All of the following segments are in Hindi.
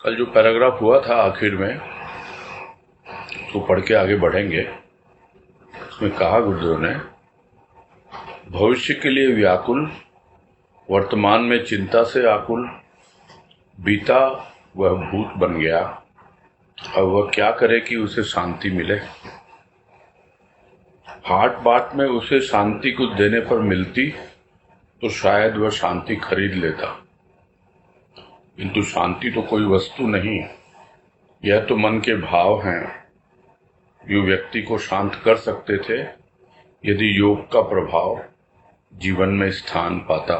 कल जो पैराग्राफ हुआ था आखिर में, तो पढ़ के आगे बढ़ेंगे। उसमें कहा गुरुदेव ने, भविष्य के लिए व्याकुल, वर्तमान में चिंता से आकुल, बीता वह भूत बन गया, अब वह क्या करे कि उसे शांति मिले। हाट बाट में उसे शांति कुछ देने पर मिलती तो शायद वह शांति खरीद लेता, किंतु शांति तो कोई वस्तु नहीं, यह तो मन के भाव हैं जो व्यक्ति को शांत कर सकते थे यदि योग का प्रभाव जीवन में स्थान पाता।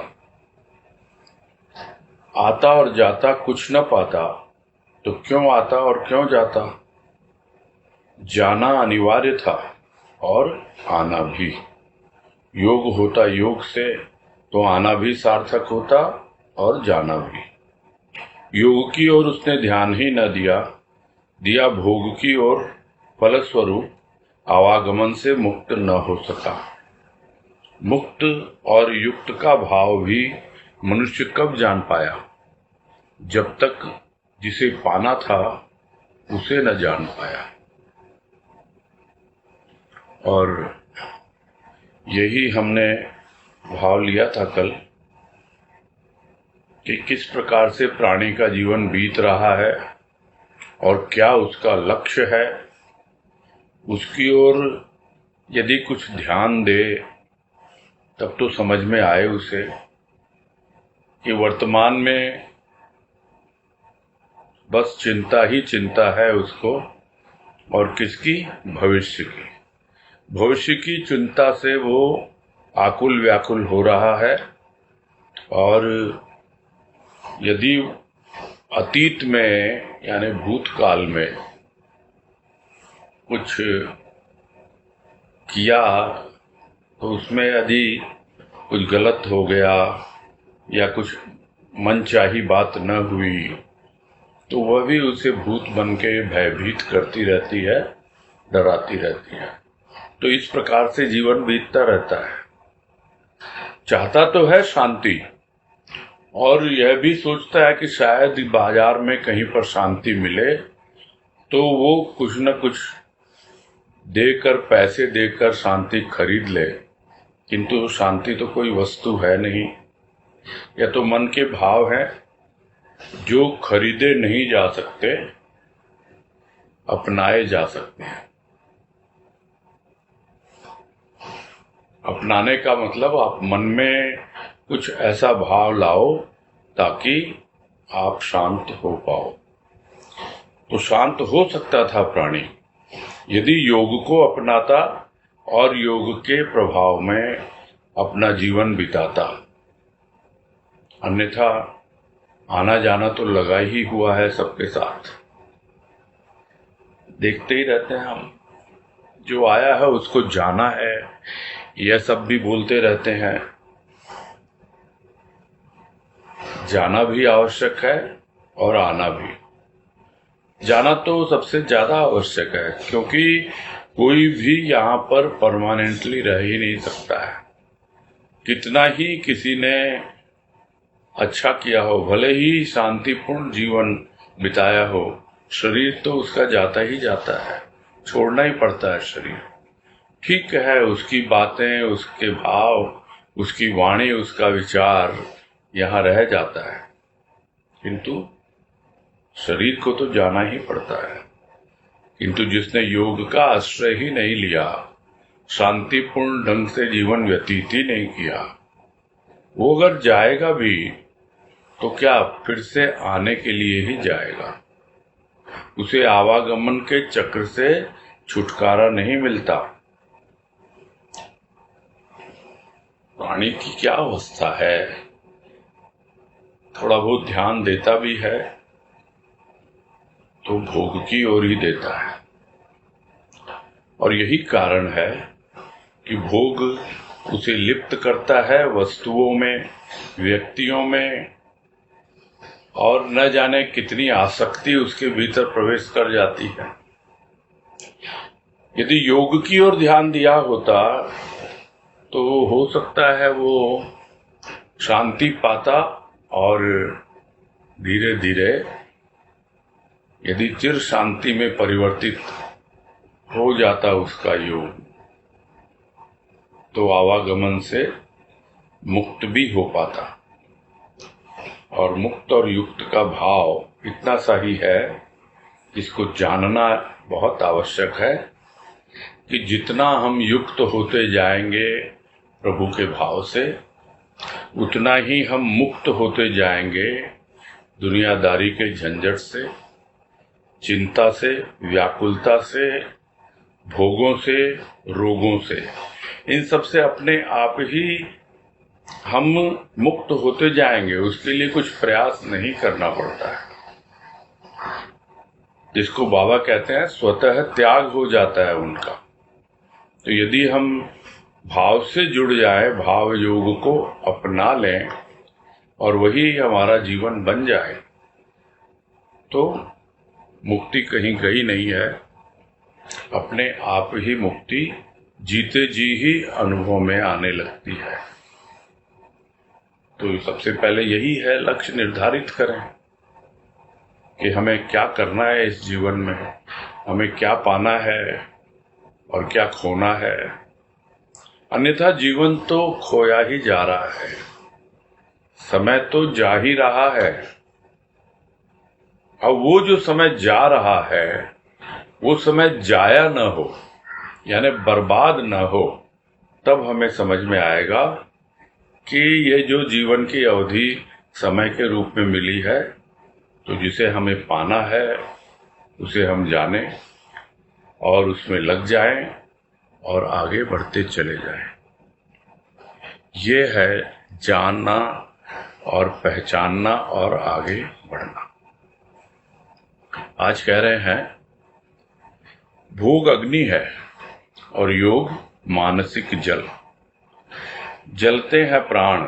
आता और जाता कुछ न पाता तो क्यों आता और क्यों जाता। जाना अनिवार्य था और आना भी। योग होता योग से तो आना भी सार्थक होता और जाना भी। योग की ओर उसने ध्यान ही न दिया, दिया भोग की ओर, फलस्वरूप आवागमन से मुक्त न हो सका। मुक्त और युक्त का भाव भी मनुष्य कब जान पाया, जब तक जिसे पाना था उसे न जान पाया। और यही हमने भाव लिया था कल कि किस प्रकार से प्राणी का जीवन बीत रहा है और क्या उसका लक्ष्य है। उसकी ओर यदि कुछ ध्यान दे तब तो समझ में आए उसे कि वर्तमान में बस चिंता ही चिंता है उसको, और किसकी, भविष्य की। भविष्य की चिंता से वो आकुल व्याकुल हो रहा है। और यदि अतीत में यानी भूतकाल में कुछ किया तो उसमें यदि कुछ गलत हो गया या कुछ मनचाही बात न हुई तो वह भी उसे भूत बन के भयभीत करती रहती है, डराती रहती है। तो इस प्रकार से जीवन बीतता रहता है। चाहता तो है शांति, और यह भी सोचता है कि शायद बाजार में कहीं पर शांति मिले तो वो कुछ न कुछ देकर, पैसे देकर शांति खरीद ले, किंतु शांति तो कोई वस्तु है नहीं। यह तो मन के भाव हैं जो खरीदे नहीं जा सकते, अपनाए जा सकते हैं। अपनाने का मतलब आप मन में कुछ ऐसा भाव लाओ ताकि आप शांत हो पाओ। तो शांत हो सकता था प्राणी यदि योग को अपनाता और योग के प्रभाव में अपना जीवन बिताता। अन्यथा आना जाना तो लगा ही हुआ है सबके साथ, देखते ही रहते हैं हम। जो आया है उसको जाना है, यह सब भी बोलते रहते हैं। जाना भी आवश्यक है और आना भी। जाना तो सबसे ज्यादा आवश्यक है, क्योंकि कोई भी यहाँ पर परमानेंटली रह ही नहीं सकता है। कितना ही किसी ने अच्छा किया हो, भले ही शांतिपूर्ण जीवन बिताया हो, शरीर तो उसका जाता ही जाता है, छोड़ना ही पड़ता है शरीर। ठीक है, उसकी बातें, उसके भाव, उसकी वाणी, उसका विचार यहाँ रह जाता है, किंतु शरीर को तो जाना ही पड़ता है। किंतु जिसने योग का आश्रय ही नहीं लिया, शांतिपूर्ण ढंग से जीवन व्यतीत ही नहीं किया, वो अगर जाएगा भी तो क्या फिर से आने के लिए ही जाएगा। उसे आवागमन के चक्र से छुटकारा नहीं मिलता। प्राणी की क्या अवस्था है, थोड़ा बहुत ध्यान देता भी है तो भोग की ओर ही देता है। और यही कारण है कि भोग उसे लिप्त करता है वस्तुओं में, व्यक्तियों में, और न जाने कितनी आसक्ति उसके भीतर प्रवेश कर जाती है। यदि योग की ओर ध्यान दिया होता तो हो सकता है वो शांति पाता और धीरे धीरे यदि चिर शांति में परिवर्तित हो जाता उसका योग, तो आवागमन से मुक्त भी हो पाता। और मुक्त और युक्त का भाव इतना सा ही है, जिसको जानना बहुत आवश्यक है कि जितना हम युक्त होते जाएंगे प्रभु के भाव से, उतना ही हम मुक्त होते जाएंगे दुनियादारी के झंझट से, चिंता से, व्याकुलता से, भोगों से, रोगों से। इन सब से अपने आप ही हम मुक्त होते जाएंगे। उसके लिए कुछ प्रयास नहीं करना पड़ता है, जिसको बाबा कहते हैं स्वतः त्याग हो जाता है उनका। तो यदि हम भाव से जुड़ जाए, भाव योग को अपना लें और वही हमारा जीवन बन जाए, तो मुक्ति कहीं गई नहीं है। अपने आप ही मुक्ति जीते जी ही अनुभव में आने लगती है। तो सबसे पहले यही है, लक्ष्य निर्धारित करें कि हमें क्या करना है इस जीवन में, हमें क्या पाना है और क्या खोना है। अन्यथा जीवन तो खोया ही जा रहा है, समय तो जा ही रहा है। अब वो जो समय जा रहा है, वो समय जाया न हो, यानी बर्बाद न हो, तब हमें समझ में आएगा कि ये जो जीवन की अवधि समय के रूप में मिली है, तो जिसे हमें पाना है उसे हम जानें और उसमें लग जाएं और आगे बढ़ते चले जाएं। ये है जानना और पहचानना और आगे बढ़ना। आज कह रहे हैं भोग अग्नि है और योग मानसिक जल। जलते हैं प्राण,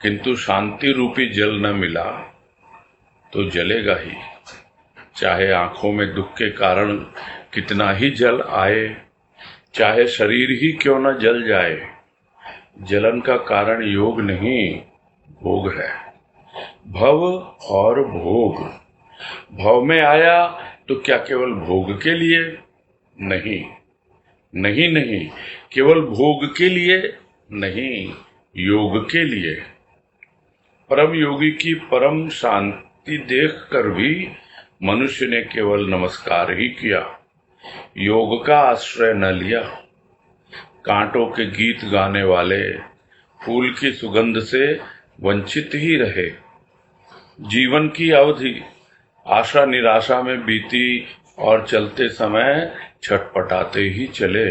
किंतु शांति रूपी जल न मिला तो जलेगा ही। चाहे आंखों में दुख के कारण कितना ही जल आए, चाहे शरीर ही क्यों न जल जाए, जलन का कारण योग नहीं भोग है। भव और भोग, भव में आया तो क्या केवल भोग के लिए? नहीं, नहीं नहीं, केवल भोग के लिए नहीं, योग के लिए। परम योगी की परम शांति देखकर भी मनुष्य ने केवल नमस्कार ही किया, योग का आश्रय न लिया। कांटों के गीत गाने वाले फूल की सुगंध से वंचित ही रहे। जीवन की अवधि आशा निराशा में बीती और चलते समय छटपटाते ही चले।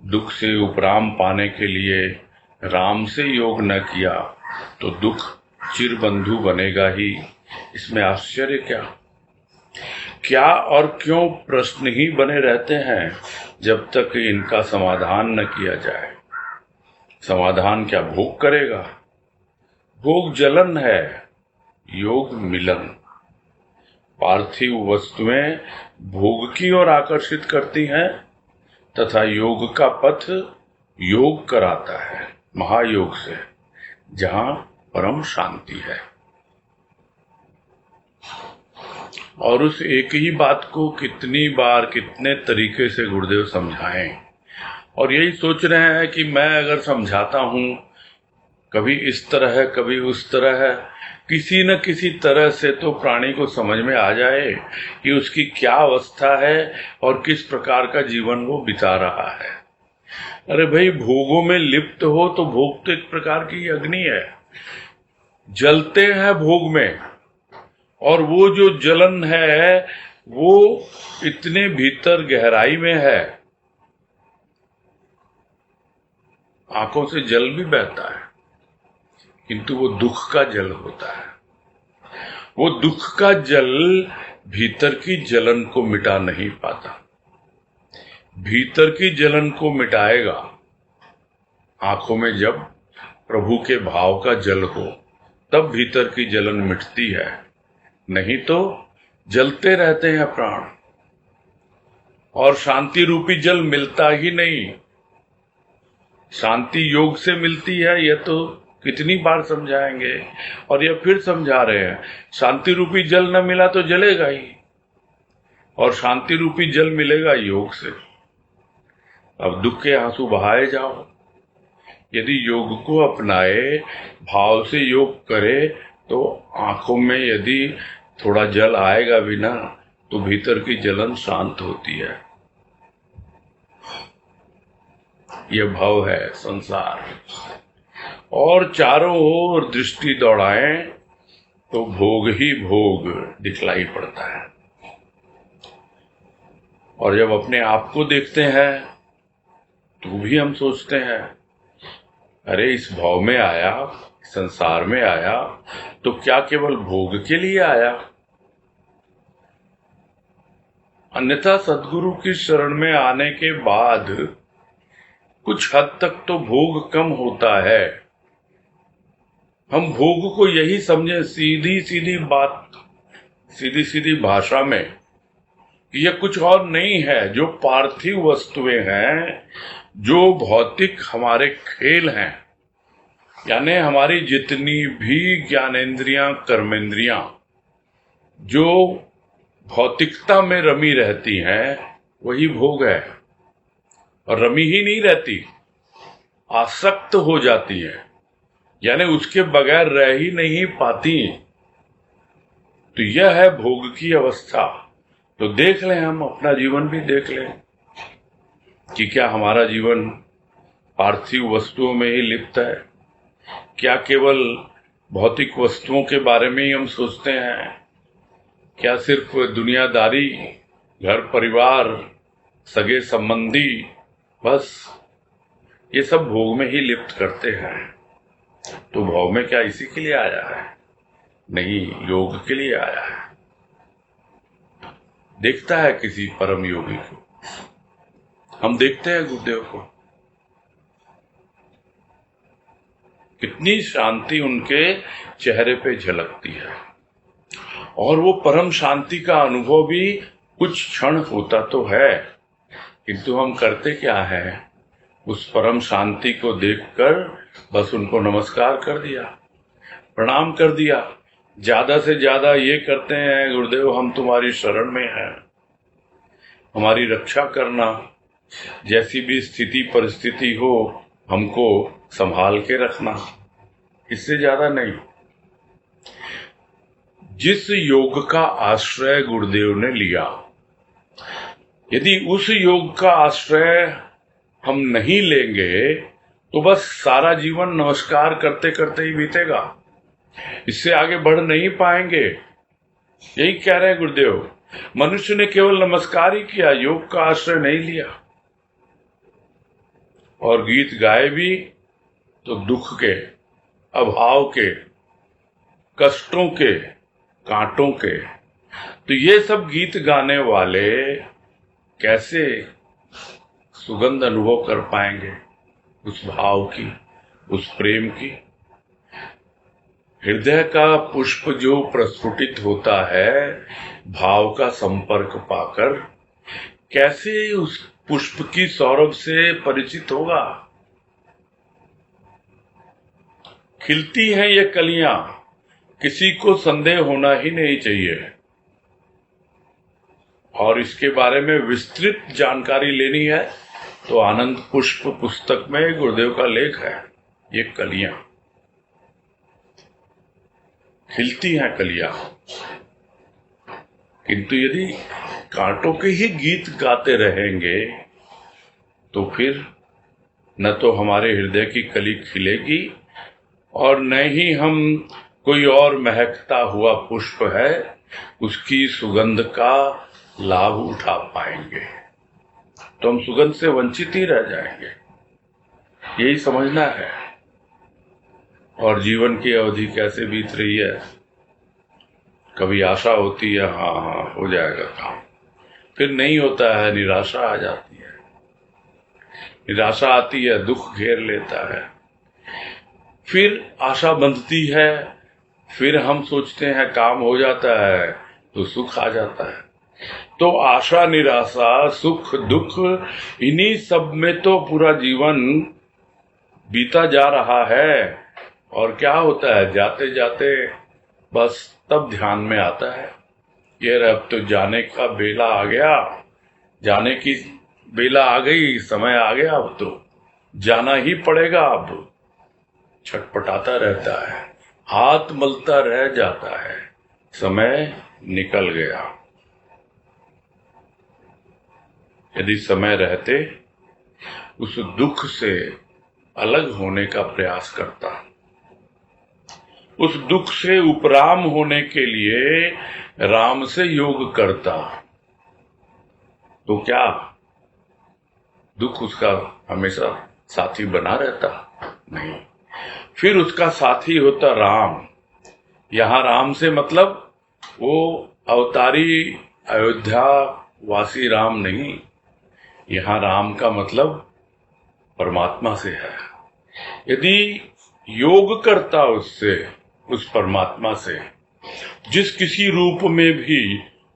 दुख से उपराम पाने के लिए राम से योग न किया तो दुख चिरबंधु बनेगा ही। इसमें आश्चर्य क्या? क्या और क्यों प्रश्न ही बने रहते हैं जब तक इनका समाधान न किया जाए। समाधान क्या भोग करेगा? भोग जलन है, योग मिलन। पार्थिव वस्तुएं भोग की ओर आकर्षित करती हैं तथा योग का पथ योग कराता है, महायोग से, जहां परम शांति है। और उस एक ही बात को कितनी बार कितने तरीके से गुरुदेव समझाएं, और यही सोच रहे हैं कि मैं अगर समझाता हूं, कभी इस तरह है कभी उस तरह है, किसी न किसी तरह से तो प्राणी को समझ में आ जाए कि उसकी क्या अवस्था है और किस प्रकार का जीवन वो बिता रहा है। अरे भाई, भोगों में लिप्त हो तो भोग तो एक प्रकार की अग्नि है, जलते हैं भोग में, और वो जो जलन है वो इतने भीतर गहराई में है, आंखों से जल भी बहता है, किंतु वो दुख का जल होता है। वो दुख का जल भीतर की जलन को मिटा नहीं पाता। भीतर की जलन को मिटाएगा आंखों में जब प्रभु के भाव का जल हो, तब भीतर की जलन मिटती है, नहीं तो जलते रहते हैं प्राण और शांति रूपी जल मिलता ही नहीं। शांति योग से मिलती है, यह तो कितनी बार समझाएंगे, और यह फिर समझा रहे हैं। शांति रूपी जल न मिला तो जलेगा ही। और शांति रूपी जल मिलेगा योग से। अब दुख के आंसू बहाए जाओ। यदि योग को अपनाए, भाव से योग करे, तो आंखों में यदि थोड़ा जल आएगा भी ना, तो भीतर की जलन शांत होती है। यह भव है संसार। और चारों ओर दृष्टि दौड़ाएं तो भोग ही भोग दिखलाई पड़ता है। और जब अपने आप को देखते हैं तो भी हम सोचते हैं, अरे इस भाव में आया, संसार में आया तो क्या केवल भोग के लिए आया? अन्यथा सद्गुरु की शरण में आने के बाद कुछ हद तक तो भोग कम होता है। हम भोग को यही समझे, सीधी सीधी बात, सीधी सीधी भाषा में, कि यह कुछ और नहीं है। जो पार्थिव वस्तुएं हैं, जो भौतिक हमारे खेल हैं, यानी हमारी जितनी भी ज्ञानेंद्रियां, कर्मेंद्रियां जो भौतिकता में रमी रहती हैं, वही भोग है। और रमी ही नहीं रहती, आसक्त हो जाती है, यानी उसके बगैर रह ही नहीं पाती। तो यह है भोग की अवस्था। तो देख लें, हम अपना जीवन भी देख लें कि क्या हमारा जीवन पार्थिव वस्तुओं में ही लिप्त है? क्या केवल भौतिक वस्तुओं के बारे में ही हम सोचते हैं? क्या सिर्फ दुनियादारी, घर परिवार, सगे संबंधी, बस ये सब भोग में ही लिप्त करते हैं? तो भाव में क्या इसी के लिए आया है? नहीं, योग के लिए आया है। देखता है किसी परम योगी को, हम देखते हैं गुरुदेव को, कितनी शांति उनके चेहरे पे झलकती है। और वो परम शांति का अनुभव भी कुछ क्षण होता तो है, किंतु हम करते क्या है? उस परम शांति को देखकर बस उनको नमस्कार कर दिया, प्रणाम कर दिया। ज्यादा से ज्यादा ये करते हैं, गुरुदेव हम तुम्हारी शरण में हैं, हमारी रक्षा करना, जैसी भी स्थिति परिस्थिति हो हमको संभाल के रखना, इससे ज्यादा नहीं। जिस योग का आश्रय गुरुदेव ने लिया, यदि उस योग का आश्रय हम नहीं लेंगे तो बस सारा जीवन नमस्कार करते करते ही बीतेगा, इससे आगे बढ़ नहीं पाएंगे। यही कह रहे हैं गुरुदेव, मनुष्य ने केवल नमस्कार ही किया, योग का आश्रय नहीं लिया। और गीत गाए भी तो दुख के, अभाव के, कष्टों के, कांटों के। तो ये सब गीत गाने वाले कैसे सुगंध अनुभव कर पाएंगे उस भाव की, उस प्रेम की? हृदय का पुष्प जो प्रस्फुटित होता है भाव का संपर्क पाकर, कैसे उस पुष्प की सौरभ से परिचित होगा? खिलती हैं ये कलियां, किसी को संदेह होना ही नहीं चाहिए। और इसके बारे में विस्तृत जानकारी लेनी है तो आनंद पुष्प पुस्तक में गुरुदेव का लेख है। ये कलियां खिलती हैं कलियां, किंतु यदि कांटों के ही गीत गाते रहेंगे तो फिर न तो हमारे हृदय की कली खिलेगी और न ही हम कोई और महकता हुआ पुष्प है उसकी सुगंध का लाभ उठा पाएंगे। तो हम सुगंध से वंचित ही रह जाएंगे, यही समझना है। और जीवन की अवधि कैसे बीत रही है, कभी आशा होती है हाँ हाँ हो जाएगा काम, फिर नहीं होता है, निराशा आ जाती है। निराशा आती है, दुख घेर लेता है, फिर आशा बंधती है, फिर हम सोचते हैं काम हो जाता है तो सुख आ जाता है। तो आशा, निराशा, सुख, दुख, इन्हीं सब में तो पूरा जीवन बीता जा रहा है। और क्या होता है, जाते जाते बस तब ध्यान में आता है ये अब तो जाने का बेला आ गया, जाने की बेला आ गई, समय आ गया, अब तो जाना ही पड़ेगा। अब छटपटाता रहता है, हाथ मलता रह जाता है, समय निकल गया। यदि समय रहते उस दुख से अलग होने का प्रयास करता, उस दुख से उपराम होने के लिए राम से योग करता, तो क्या दुख उसका हमेशा साथी बना रहता? नहीं, फिर उसका साथी होता राम। यहां राम से मतलब वो अवतारी अयोध्या वासी राम नहीं, यहां राम का मतलब परमात्मा से है। यदि योग करता उससे, उस परमात्मा से, जिस किसी रूप में भी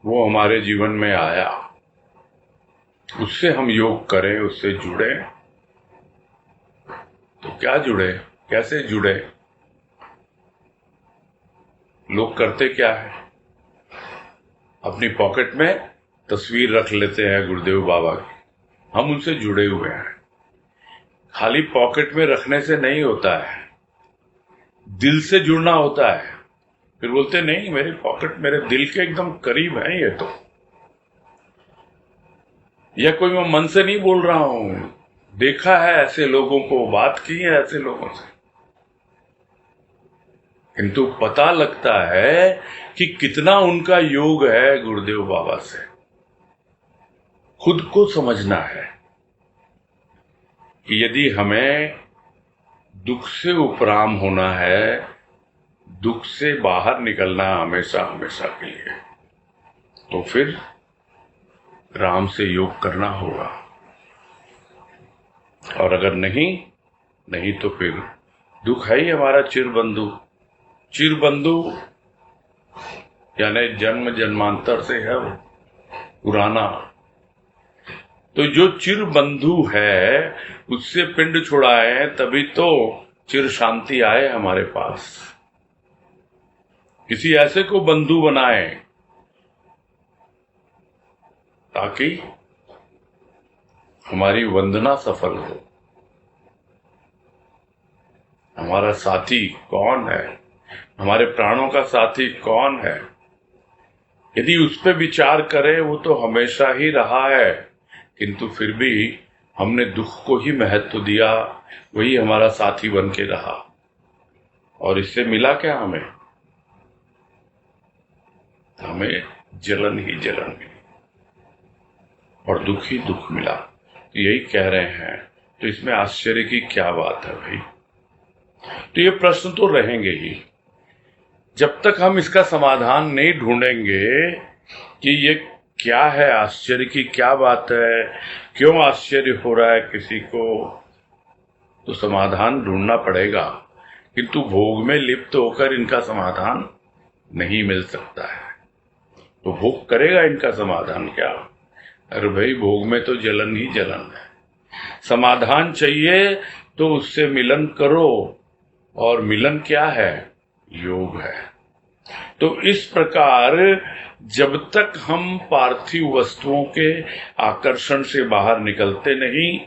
वो हमारे जीवन में आया, उससे हम योग करें, उससे जुड़े, तो क्या जुड़े, कैसे जुड़े? लोग करते क्या है, अपनी पॉकेट में तस्वीर रख लेते हैं गुरुदेव बाबा की, हम उनसे जुड़े हुए हैं। खाली पॉकेट में रखने से नहीं होता है, दिल से जुड़ना होता है। फिर बोलते नहीं, मेरी पॉकेट मेरे दिल के एकदम करीब है ये तो, या कोई मैं मन से नहीं बोल रहा हूं, देखा है ऐसे लोगों को, बात की है ऐसे लोगों से, किंतु पता लगता है कि कितना उनका योग है गुरुदेव बाबा से। खुद को समझना है कि यदि हमें दुख से उपराम होना है, दुख से बाहर निकलना हमेशा हमेशा के लिए, तो फिर राम से योग करना होगा। और अगर नहीं तो फिर दुख है ही हमारा चिरबंधु। चिरबंधु यानी जन्म जन्मांतर से है वो, पुराना। तो जो चिरबंधु है उससे पिंड छुड़ाए, तभी तो चिर शांति आए हमारे पास। किसी ऐसे को बंधु बनाए ताकि हमारी वंदना सफल हो। हमारा साथी कौन है, हमारे प्राणों का साथी कौन है, यदि उस पर विचार करें, वो तो हमेशा ही रहा है, किंतु फिर भी हमने दुख को ही महत्व दिया, वही हमारा साथी बन के रहा। और इससे मिला क्या हमें? हमें जलन ही जलन मिली और दुख ही दुख मिला। तो यही कह रहे हैं, तो इसमें आश्चर्य की क्या बात है भाई? तो ये प्रश्न तो रहेंगे ही, जब तक हम इसका समाधान नहीं ढूंढेंगे कि ये क्या है, आश्चर्य की क्या बात है, क्यों आश्चर्य हो रहा है किसी को, तो समाधान ढूंढना पड़ेगा। किंतु भोग में लिप्त होकर इनका समाधान नहीं मिल सकता है। तो भोग करेगा इनका समाधान क्या? अरे भाई, भोग में तो जलन ही जलन है। समाधान चाहिए तो उससे मिलन करो, और मिलन क्या है? योग है। तो इस प्रकार जब तक हम पार्थिव वस्तुओं के आकर्षण से बाहर निकलते नहीं,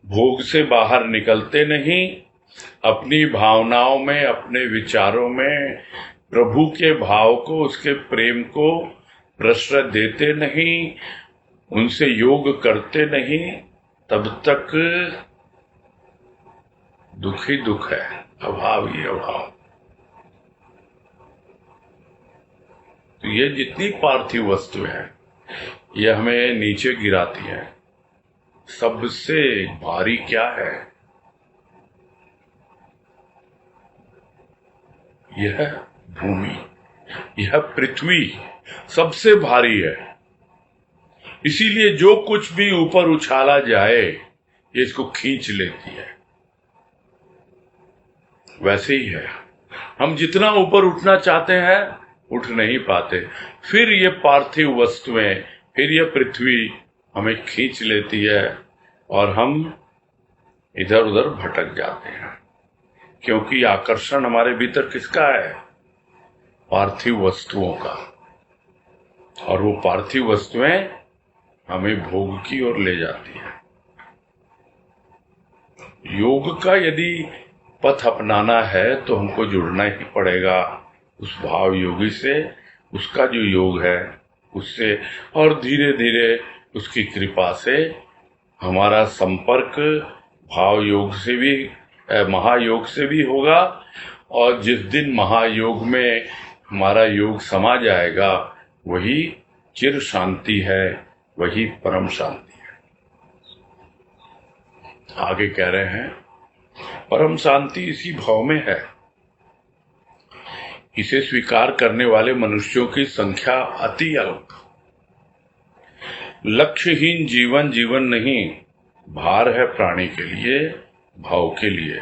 भोग से बाहर निकलते नहीं, अपनी भावनाओं में, अपने विचारों में प्रभु के भाव को, उसके प्रेम को प्रश्रय देते नहीं, उनसे योग करते नहीं, तब तक दुख ही दुख है, अभाव ही अभाव। तो ये जितनी पार्थिव वस्तु है, ये हमें नीचे गिराती है। सबसे भारी क्या है? यह भूमि, यह पृथ्वी सबसे भारी है। इसीलिए जो कुछ भी ऊपर उछाला जाए, ये इसको खींच लेती है। वैसे ही है, हम जितना ऊपर उठना चाहते हैं उठ नहीं पाते, फिर ये पार्थिव वस्तुएं, फिर ये पृथ्वी हमें खींच लेती है और हम इधर उधर भटक जाते हैं। क्योंकि आकर्षण हमारे भीतर किसका है? पार्थिव वस्तुओं का। और वो पार्थिव वस्तुएं हमें भोग की ओर ले जाती है। योग का यदि पथ अपनाना है तो हमको जुड़ना ही पड़ेगा उस भाव योगी से, उसका जो योग है उससे, और धीरे धीरे उसकी कृपा से हमारा संपर्क भाव योग से भी, महायोग से भी होगा। और जिस दिन महायोग में हमारा योग समा जाएगा वही चिर शांति है, वही परम शांति है। आगे कह रहे हैं परम शांति इसी भाव में है। इसे स्वीकार करने वाले मनुष्यों की संख्या अति अल्प। लक्ष्यहीन जीवन जीवन नहीं, भार है प्राणी के लिए, भाव के लिए।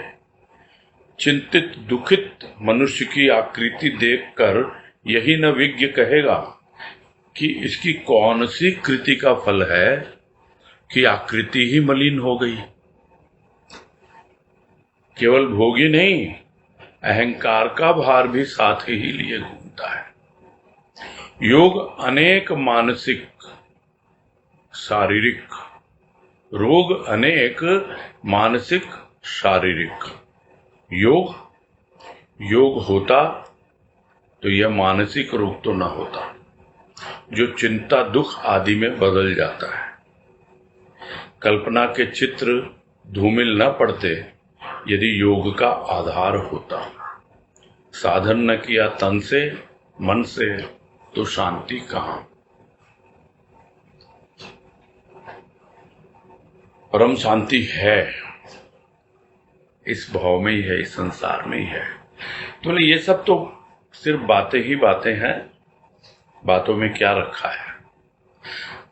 चिंतित दुखित मनुष्य की आकृति देखकर यही न विज्ञ कहेगा कि इसकी कौन सी कृति का फल है कि आकृति ही मलिन हो गई। केवल भोगी नहीं, अहंकार का भार भी साथ ही लिए घूमता है। योग अनेक मानसिक शारीरिक रोग, अनेक मानसिक शारीरिक। योग होता तो यह मानसिक रोग तो न होता जो चिंता दुख आदि में बदल जाता है। कल्पना के चित्र धूमिल न पड़ते यदि योग का आधार होता। साधन न किया तन से मन से तो शांति कहां। परम शांति है इस भाव में ही है, इस संसार में ही है। तो ये सब तो सिर्फ बातें ही बातें हैं, बातों में क्या रखा है।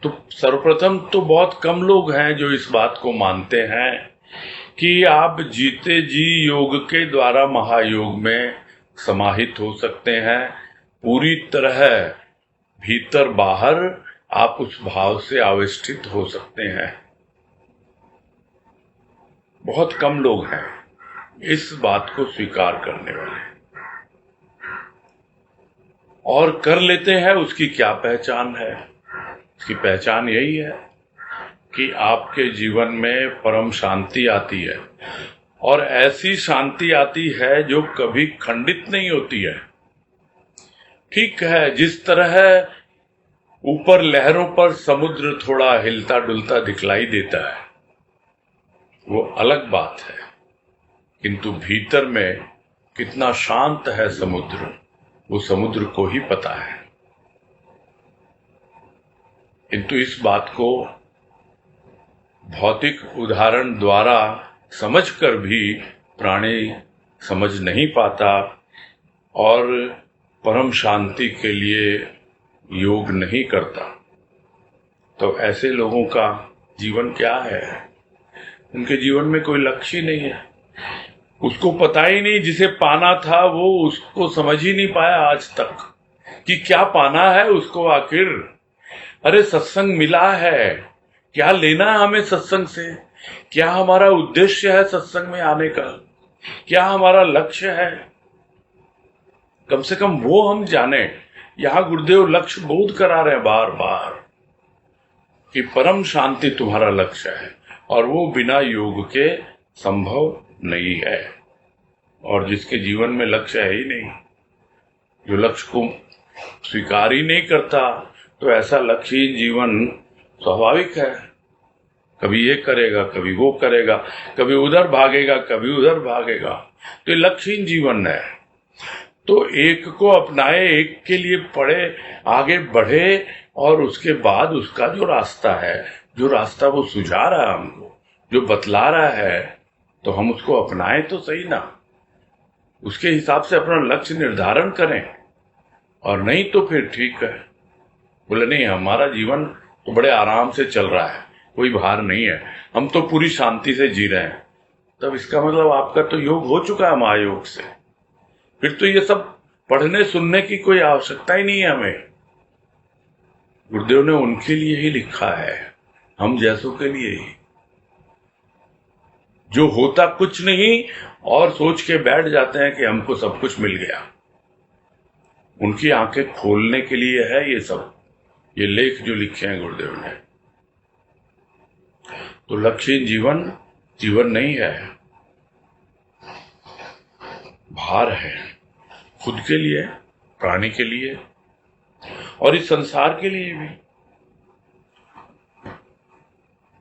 तो सर्वप्रथम तो बहुत कम लोग हैं जो इस बात को मानते हैं कि आप जीते जी योग के द्वारा महायोग में समाहित हो सकते हैं। पूरी तरह भीतर बाहर आप उस भाव से आविष्ठित हो सकते हैं। बहुत कम लोग हैं इस बात को स्वीकार करने वाले, और कर लेते हैं। उसकी क्या पहचान है? उसकी पहचान यही है कि आपके जीवन में परम शांति आती है, और ऐसी शांति आती है जो कभी खंडित नहीं होती है। ठीक है, जिस तरह ऊपर लहरों पर समुद्र थोड़ा हिलता डुलता दिखलाई देता है वो अलग बात है, किंतु भीतर में कितना शांत है समुद्र, वो समुद्र को ही पता है। किंतु इस बात को भौतिक उदाहरण द्वारा समझकर भी प्राणी समझ नहीं पाता और परम शांति के लिए योग नहीं करता। तो ऐसे लोगों का जीवन क्या है? उनके जीवन में कोई लक्ष्य ही नहीं है। उसको पता ही नहीं, जिसे पाना था वो उसको समझ ही नहीं पाया आज तक कि क्या पाना है उसको आखिर। अरे सत्संग मिला है, क्या लेना है हमें सत्संग से? क्या हमारा उद्देश्य है सत्संग में आने का? क्या हमारा लक्ष्य है? कम से कम वो हम जाने। यहां गुरुदेव लक्ष्य बोध करा रहे हैं बार बार कि परम शांति तुम्हारा लक्ष्य है, और वो बिना योग के संभव नहीं है। और जिसके जीवन में लक्ष्य है ही नहीं, जो लक्ष्य को स्वीकार ही नहीं करता, तो ऐसा लक्ष्यहीन जीवन स्वाभाविक है। कभी ये करेगा, कभी वो करेगा, कभी उधर भागेगा, कभी उधर भागेगा, तो ये लक्ष्यहीन जीवन है। तो एक को अपनाए, एक के लिए पढ़े, आगे बढ़े, और उसके बाद उसका जो रास्ता है, जो रास्ता वो सुझा रहा है हमको, जो बतला रहा है, तो हम उसको अपनाएं तो सही ना। उसके हिसाब से अपना लक्ष्य निर्धारण करें, और नहीं तो फिर ठीक है, बोले नहीं हमारा जीवन तो बड़े आराम से चल रहा है, कोई भार नहीं है, हम तो पूरी शांति से जी रहे हैं, तब इसका मतलब आपका तो योग हो चुका है महायोग से। फिर तो ये सब पढ़ने सुनने की कोई आवश्यकता ही नहीं है हमें। गुरुदेव ने उनके लिए ही लिखा है, हम जैसों के लिए ही, जो होता कुछ नहीं और सोच के बैठ जाते हैं कि हमको सब कुछ मिल गया। उनकी आंखें खोलने के लिए है ये सब, ये लेख जो लिखे हैं गुरुदेव ने। तो लक्ष्यहीन जीवन जीवन नहीं है, भार है, खुद के लिए, प्राणी के लिए और इस संसार के लिए भी।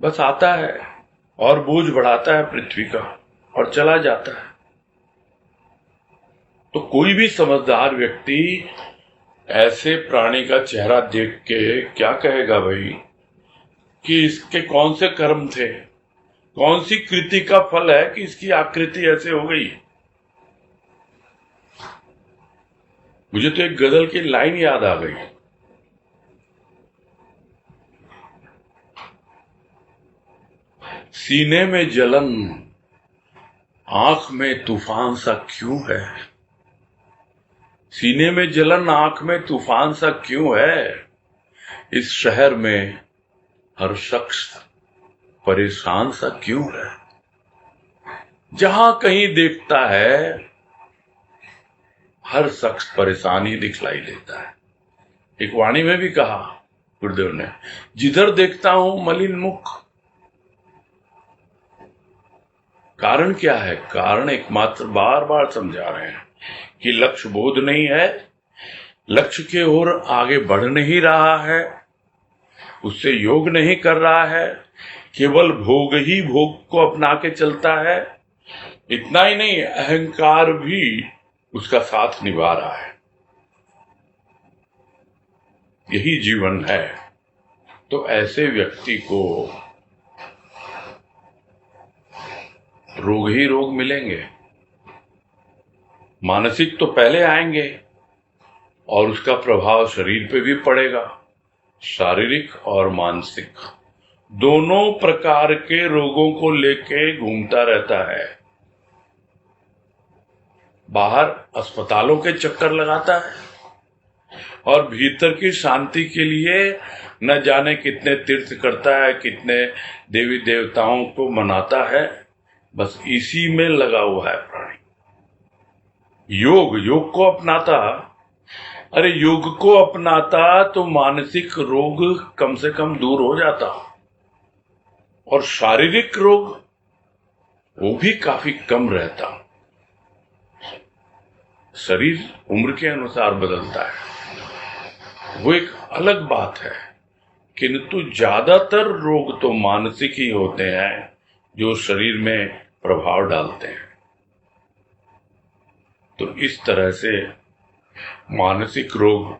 बस आता है और बोझ बढ़ाता है पृथ्वी का और चला जाता है। तो कोई भी समझदार व्यक्ति ऐसे प्राणी का चेहरा देख के क्या कहेगा भाई कि इसके कौन से कर्म थे, कौन सी कृति का फल है कि इसकी आकृति ऐसे हो गई। मुझे तो एक गजल की लाइन याद आ गई, सीने में जलन आंख में तूफान सा क्यों है, सीने में जलन आंख में तूफान सा क्यों है, इस शहर में हर शख्स परेशान सा क्यों है, जहां कहीं देखता है हर शख्स परेशानी दिखलाई देता है। एक वाणी में भी कहा गुरुदेव ने, जिधर देखता हूं मलिन मुख। कारण क्या है? कारण एकमात्र बार बार समझा रहे हैं कि लक्ष्य बोध नहीं है, लक्ष्य के ओर आगे बढ़ नहीं रहा है, उससे योग नहीं कर रहा है, केवल भोग ही भोग को अपना के चलता है। इतना ही नहीं, अहंकार भी उसका साथ निभा रहा है। यही जीवन है। तो ऐसे व्यक्ति को रोग ही रोग मिलेंगे। मानसिक तो पहले आएंगे और उसका प्रभाव शरीर पे भी पड़ेगा। शारीरिक और मानसिक दोनों प्रकार के रोगों को लेके घूमता रहता है। बाहर अस्पतालों के चक्कर लगाता है और भीतर की शांति के लिए न जाने कितने तीर्थ करता है, कितने देवी देवताओं को मनाता है। बस इसी में लगा हुआ है प्राणी। योग को अपनाता, अरे योग को अपनाता तो मानसिक रोग कम से कम दूर हो जाता और शारीरिक रोग वो भी काफी कम रहता। शरीर उम्र के अनुसार बदलता है, वो एक अलग बात है, किंतु ज्यादातर रोग तो मानसिक ही होते हैं जो शरीर में प्रभाव डालते हैं। तो इस तरह से मानसिक रोग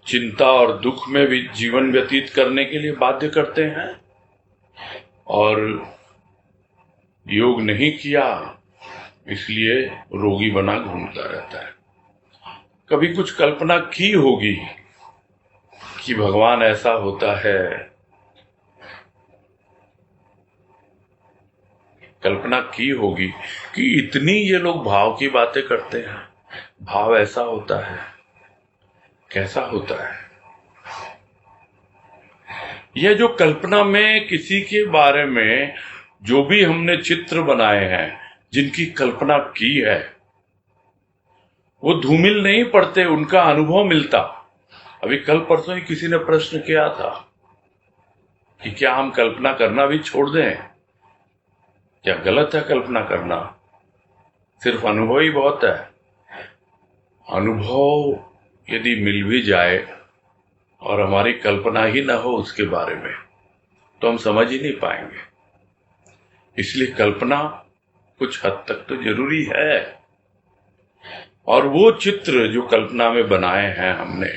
चिंता और दुख में भी जीवन व्यतीत करने के लिए बाध्य करते हैं और योग नहीं किया इसलिए रोगी बना घूमता रहता है। कभी कुछ कल्पना की होगी कि भगवान ऐसा होता है, कल्पना की होगी कि इतनी ये लोग भाव की बातें करते हैं, भाव ऐसा होता है, कैसा होता है। यह जो कल्पना में किसी के बारे में जो भी हमने चित्र बनाए हैं, जिनकी कल्पना की है, वो धूमिल नहीं पड़ते, उनका अनुभव मिलता। अभी कल परसों ही किसी ने प्रश्न किया था कि क्या हम कल्पना करना भी छोड़ दें? क्या गलत है कल्पना करना? सिर्फ अनुभव ही बहुत है। अनुभव यदि मिल भी जाए और हमारी कल्पना ही ना हो उसके बारे में, तो हम समझ ही नहीं पाएंगे। इसलिए कल्पना कुछ हद तक तो जरूरी है। और वो चित्र जो कल्पना में बनाए हैं हमने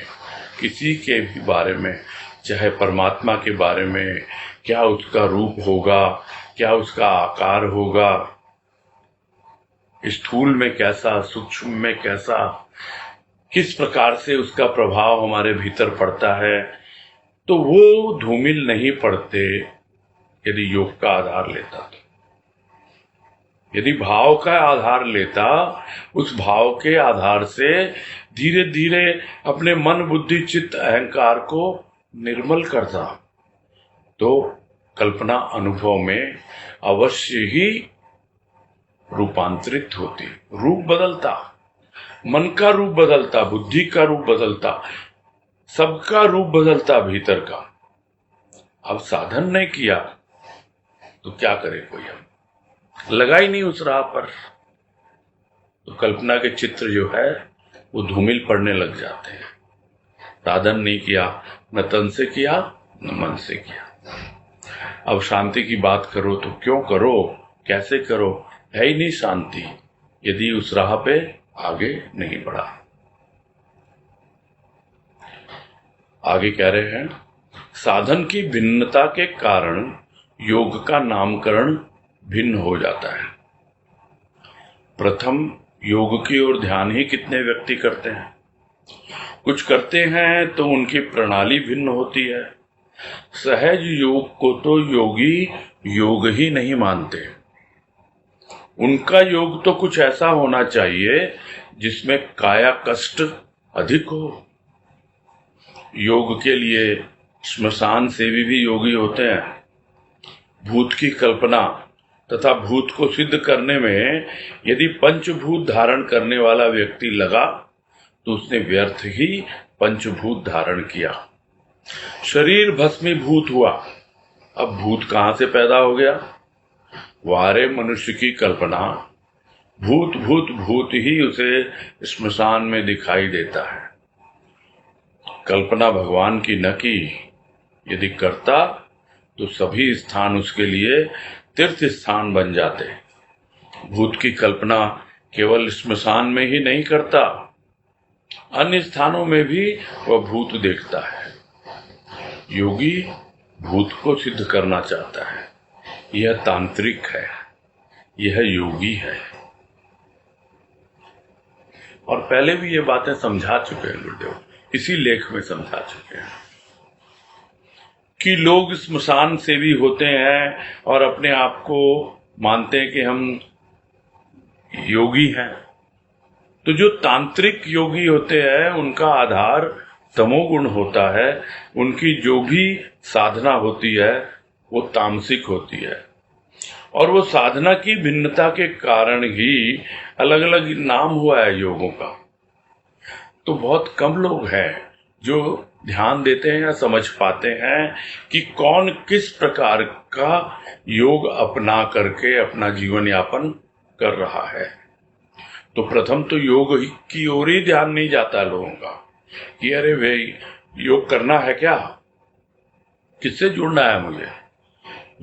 किसी के भी बारे में, चाहे परमात्मा के बारे में, क्या उसका रूप होगा, क्या उसका आकार होगा, स्थूल में कैसा, सूक्ष्म में कैसा, किस प्रकार से उसका प्रभाव हमारे भीतर पड़ता है, तो वो धूमिल नहीं पड़ते यदि योग का आधार लेता। तो यदि भाव का आधार लेता, उस भाव के आधार से धीरे धीरे अपने मन बुद्धि चित्त अहंकार को निर्मल करता, तो कल्पना अनुभव में अवश्य ही रूपांतरित होती, रूप बदलता, मन का रूप बदलता, बुद्धि का रूप बदलता, सबका रूप बदलता भीतर का। अब साधन नहीं किया तो क्या करे कोई, हम लगा ही नहीं उस राह पर, तो कल्पना के चित्र जो है वो धूमिल पड़ने लग जाते हैं। साधन नहीं किया, न तन से किया न मन से किया। अब शांति की बात करो तो क्यों करो, कैसे करो, है ही नहीं शांति यदि उस राह पे आगे नहीं बढ़ा। आगे कह रहे हैं, साधन की भिन्नता के कारण योग का नामकरण भिन्न हो जाता है। प्रथम योग की ओर ध्यान ही कितने व्यक्ति करते हैं। कुछ करते हैं तो उनकी प्रणाली भिन्न होती है। सहज योग को तो योगी योग ही नहीं मानते। उनका योग तो कुछ ऐसा होना चाहिए जिसमें काया कष्ट अधिक हो। योग के लिए श्मशान सेवी भी योगी होते हैं। भूत की कल्पना तथा भूत को सिद्ध करने में यदि पंचभूत धारण करने वाला व्यक्ति लगा तो उसने व्यर्थ ही पंचभूत धारण किया। शरीर भस्मीभूत हुआ, अब भूत कहां से पैदा हो गया? वारे मनुष्य की कल्पना, भूत भूत भूत ही उसे श्मशान में दिखाई देता है। कल्पना भगवान की न की, यदि करता तो सभी स्थान उसके लिए तीर्थ स्थान बन जाते। भूत की कल्पना केवल श्मशान में ही नहीं करता, अन्य स्थानों में भी वह भूत देखता है। योगी भूत को सिद्ध करना चाहता है, यह तांत्रिक है, यह योगी है। और पहले भी ये बातें समझा चुके हैं गुरुदेव, इसी लेख में समझा चुके हैं कि लोग स्मशान सेवी होते हैं और अपने आप को मानते हैं कि हम योगी हैं। तो जो तांत्रिक योगी होते हैं उनका आधार तमोगुण होता है, उनकी जो भी साधना होती है वो तामसिक होती है, और वो साधना की भिन्नता के कारण ही अलग अलग नाम हुआ है योगों का। तो बहुत कम लोग हैं जो ध्यान देते हैं या समझ पाते हैं कि कौन किस प्रकार का योग अपना करके अपना जीवन यापन कर रहा है। तो प्रथम तो योग की ओर ही ध्यान नहीं जाता लोगों का कि अरे भाई योग करना है क्या, किससे जुड़ना है मुझे,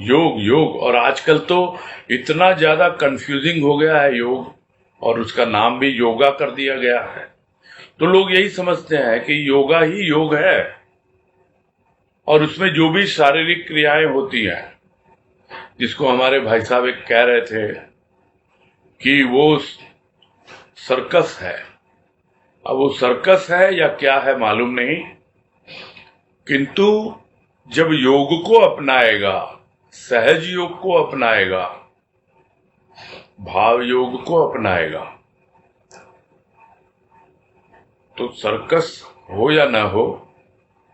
योग योग। और आजकल तो इतना ज्यादा कंफ्यूजिंग हो गया है योग, और उसका नाम भी योगा कर दिया गया है। तो लोग यही समझते हैं कि योगा ही योग है, और उसमें जो भी शारीरिक क्रियाएं होती हैं, जिसको हमारे भाई साहब एक कह रहे थे कि वो सर्कस है। अब वो सर्कस है या क्या है मालूम नहीं, किंतु जब योग को अपनाएगा, सहज योग को अपनाएगा, भाव योग को अपनाएगा, तो सर्कस हो या ना हो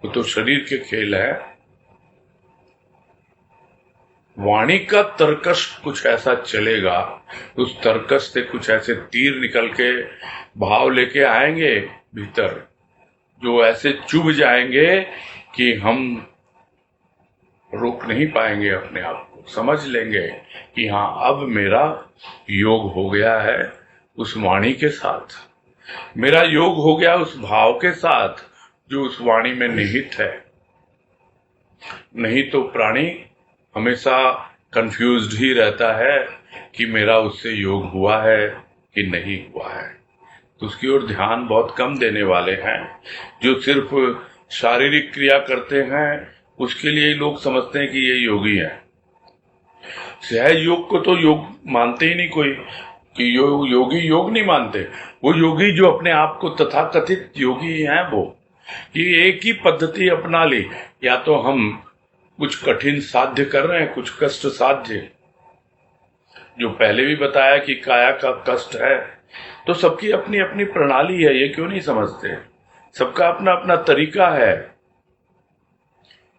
वो तो शरीर के खेल है। वाणी का तर्कश कुछ ऐसा चलेगा, उस तर्कश से कुछ ऐसे तीर निकल के भाव लेके आएंगे भीतर, जो ऐसे चुभ जाएंगे कि हम रोक नहीं पाएंगे अपने आप को। समझ लेंगे कि हाँ अब मेरा योग हो गया है उस वाणी के साथ, मेरा योग हो गया उस भाव के साथ जो उस वाणी में निहित है। नहीं तो प्राणी हमेशा कंफ्यूज्ड ही रहता है कि मेरा उससे योग हुआ है कि नहीं हुआ है। तो उसकी ओर ध्यान बहुत कम देने वाले हैं। जो सिर्फ शारीरिक क्रिया करते हैं उसके लिए लोग समझते हैं कि ये योगी है। सहज योग को तो योग मानते ही नहीं कोई, कि योगी योग नहीं मानते। वो योगी जो अपने आप को तथाकथित योगी हैं, वो कि एक ही पद्धति अपना ली, या तो हम कुछ कठिन साध्य कर रहे हैं, कुछ कष्ट साध्य, जो पहले भी बताया कि काया का कष्ट है। तो सबकी अपनी अपनी प्रणाली है, ये क्यों नहीं समझते? सबका अपना अपना तरीका है।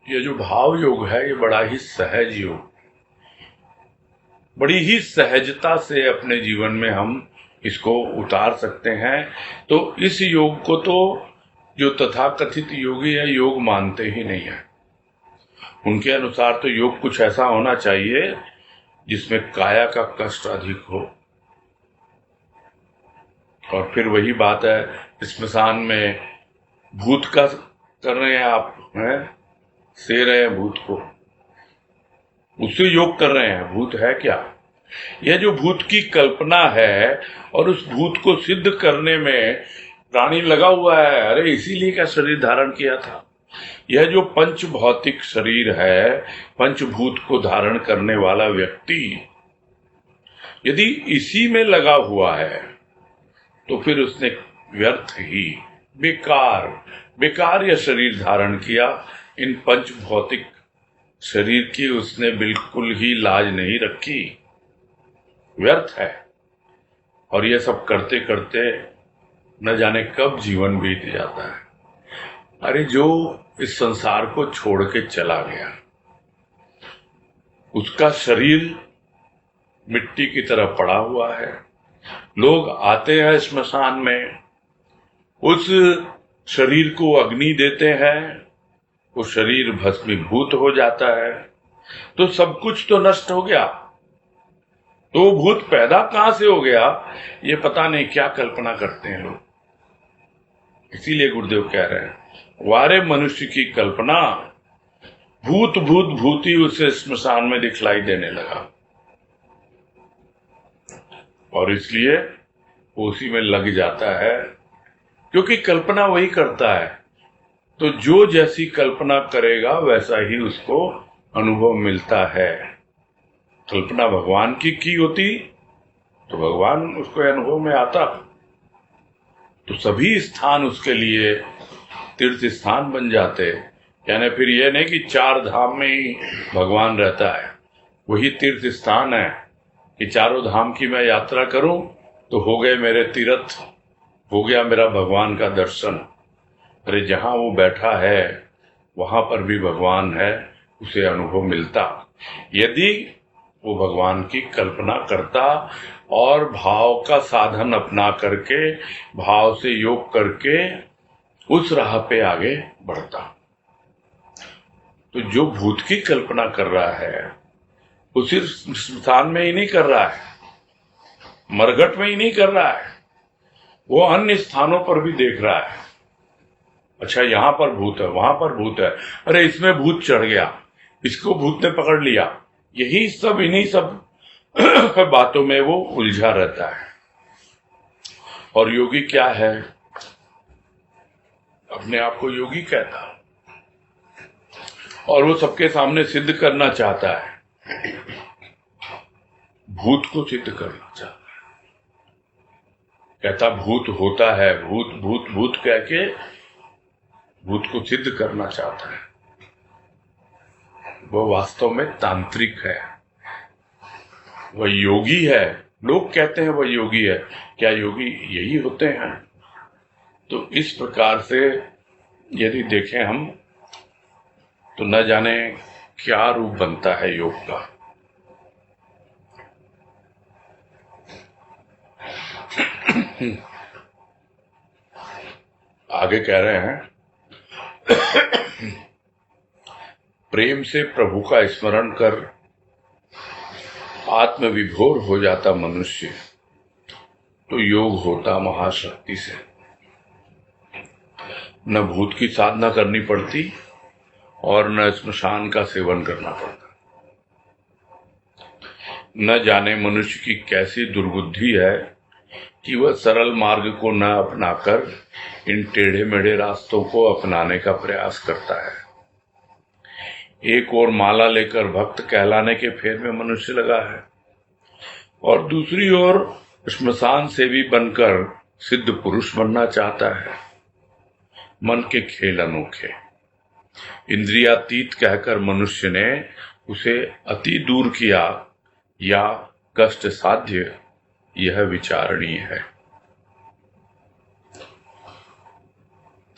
ये जो भाव योग है ये बड़ा ही सहज योग, बड़ी ही सहजता से अपने जीवन में हम इसको उतार सकते हैं। तो इस योग को तो जो तथाकथित योगी है योग मानते ही नहीं है। उनके अनुसार तो योग कुछ ऐसा होना चाहिए जिसमें काया का कष्ट अधिक हो। और फिर वही बात है, स्मशान में भूत का कर रहे हैं आप, हैं से रहे हैं भूत को, उससे योग कर रहे हैं। भूत है क्या? यह जो भूत की कल्पना है और उस भूत को सिद्ध करने में प्राणी लगा हुआ है। अरे इसीलिए क्या शरीर धारण किया था। यह जो पंच भौतिक शरीर है, पंचभूत को धारण करने वाला व्यक्ति यदि इसी में लगा हुआ है तो फिर उसने व्यर्थ ही बेकार यह शरीर धारण किया। इन पंच भौतिक शरीर की उसने बिल्कुल ही लाज नहीं रखी, व्यर्थ है। और यह सब करते करते न जाने कब जीवन बीत जाता है। अरे जो इस संसार को छोड़ के चला गया, उसका शरीर मिट्टी की तरह पड़ा हुआ है। लोग आते हैं श्मशान में, उस शरीर को अग्नि देते हैं, वो शरीर भस्मीभूत हो जाता है, तो सब कुछ तो नष्ट हो गया। तो भूत पैदा कहां से हो गया, ये पता नहीं क्या कल्पना करते हैं लोग। इसीलिए गुरुदेव कह रहे हैं, वारे मनुष्य की कल्पना, भूत भूत भूति उसे श्मशान में दिखलाई देने लगा। और इसलिए उसी में लग जाता है, क्योंकि कल्पना वही करता है। तो जो जैसी कल्पना करेगा वैसा ही उसको अनुभव मिलता है। कल्पना भगवान की होती तो भगवान उसको अनुभव में आता, तो सभी स्थान उसके लिए तीर्थ स्थान बन जाते। यानी फिर यह नहीं कि 4 धाम में ही भगवान रहता है, वही तीर्थ स्थान है कि चारों धाम की मैं यात्रा करूं तो हो गए मेरे तीर्थ, हो गया मेरा भगवान का दर्शन। अरे जहां वो बैठा है वहां पर भी भगवान है, उसे अनुभव मिलता यदि वो भगवान की कल्पना करता और भाव का साधन अपना करके, भाव से योग करके उस राह पे आगे बढ़ता। तो जो भूत की कल्पना कर रहा है वो सिर्फ स्मशान में ही नहीं कर रहा है, मरघट में ही नहीं कर रहा है, वो अन्य स्थानों पर भी देख रहा है। अच्छा यहां पर भूत है, वहां पर भूत है, अरे इसमें भूत चढ़ गया, इसको भूत ने पकड़ लिया। यही सब, इन्हीं सब बातों में वो उलझा रहता है। और योगी क्या है, अपने आप को योगी कहता और वो सबके सामने सिद्ध करना चाहता है, भूत को सिद्ध करना चाहता है। कहता भूत होता है, भूत भूत भूत कह के भूत को सिद्ध करना चाहता है। वो वास्तव में तांत्रिक है, वह योगी है। लोग कहते हैं वह योगी है, क्या योगी यही होते हैं? तो इस प्रकार से यदि देखें हम तो न जाने क्या रूप बनता है योग का। आगे कह रहे हैं, प्रेम से प्रभु का स्मरण कर आत्मविभोर हो जाता मनुष्य, तो योग होता महाशक्ति से। न भूत की साधना करनी पड़ती और न श्मशान का सेवन करना पड़ता। न जाने मनुष्य की कैसी दुर्बुद्धि है कि वह सरल मार्ग को न अपनाकर इन टेढ़े मेढ़े रास्तों को अपनाने का प्रयास करता है। एक और माला लेकर भक्त कहलाने के फेर में मनुष्य लगा है और दूसरी ओर श्मशान सेवी बनकर सिद्ध पुरुष बनना चाहता है। मन के खेल अनोखे, इंद्रियातीत कहकर मनुष्य ने उसे अति दूर किया या कष्ट साध्य, यह विचारणीय है।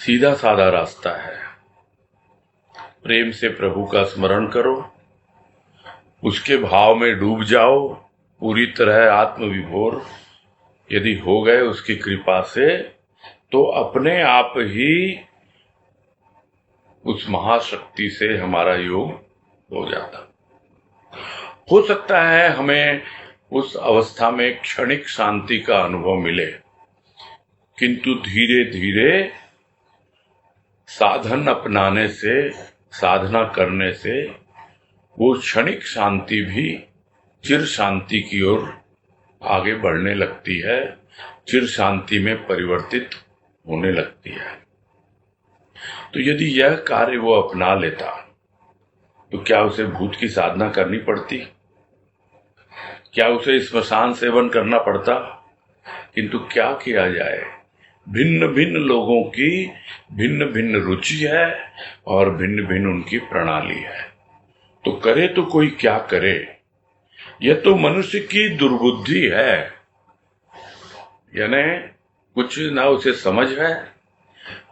सीधा साधा रास्ता है, प्रेम से प्रभु का स्मरण करो, उसके भाव में डूब जाओ, पूरी तरह आत्मविभोर यदि हो गए उसकी कृपा से, तो अपने आप ही उस महाशक्ति से हमारा योग हो जाता। हो सकता है हमें उस अवस्था में क्षणिक शांति का अनुभव मिले, किंतु धीरे धीरे साधन अपनाने से, साधना करने से वो क्षणिक शांति भी चिर शांति की ओर आगे बढ़ने लगती है, चिर शांति में परिवर्तित होने लगती है। तो यदि यह कार्य वो अपना लेता तो क्या उसे भूत की साधना करनी पड़ती? क्या उसे स्मशान सेवन करना पड़ता? किंतु क्या किया जाए, भिन्न भिन्न लोगों की भिन्न भिन्न रुचि है और भिन्न भिन्न उनकी प्रणाली है। तो करे तो कोई क्या करे, यह तो मनुष्य की दुर्बुद्धि है, यानी कुछ ना उसे समझ है,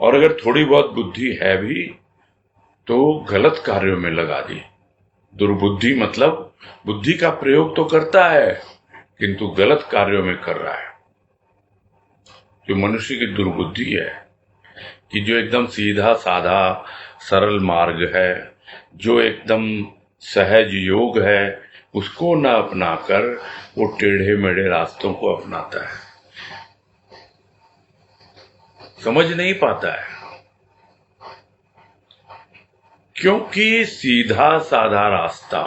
और अगर थोड़ी बहुत बुद्धि है भी तो गलत कार्यों में लगा दी। दुर्बुद्धि मतलब बुद्धि का प्रयोग तो करता है किंतु गलत कार्यों में कर रहा है। जो मनुष्य की दुर्बुद्धि है कि जो एकदम सीधा साधा सरल मार्ग है, जो एकदम सहज योग है, उसको न अपनाकर वो टेढ़े मेढ़े रास्तों को अपनाता है, समझ नहीं पाता है। क्योंकि सीधा साधा रास्ता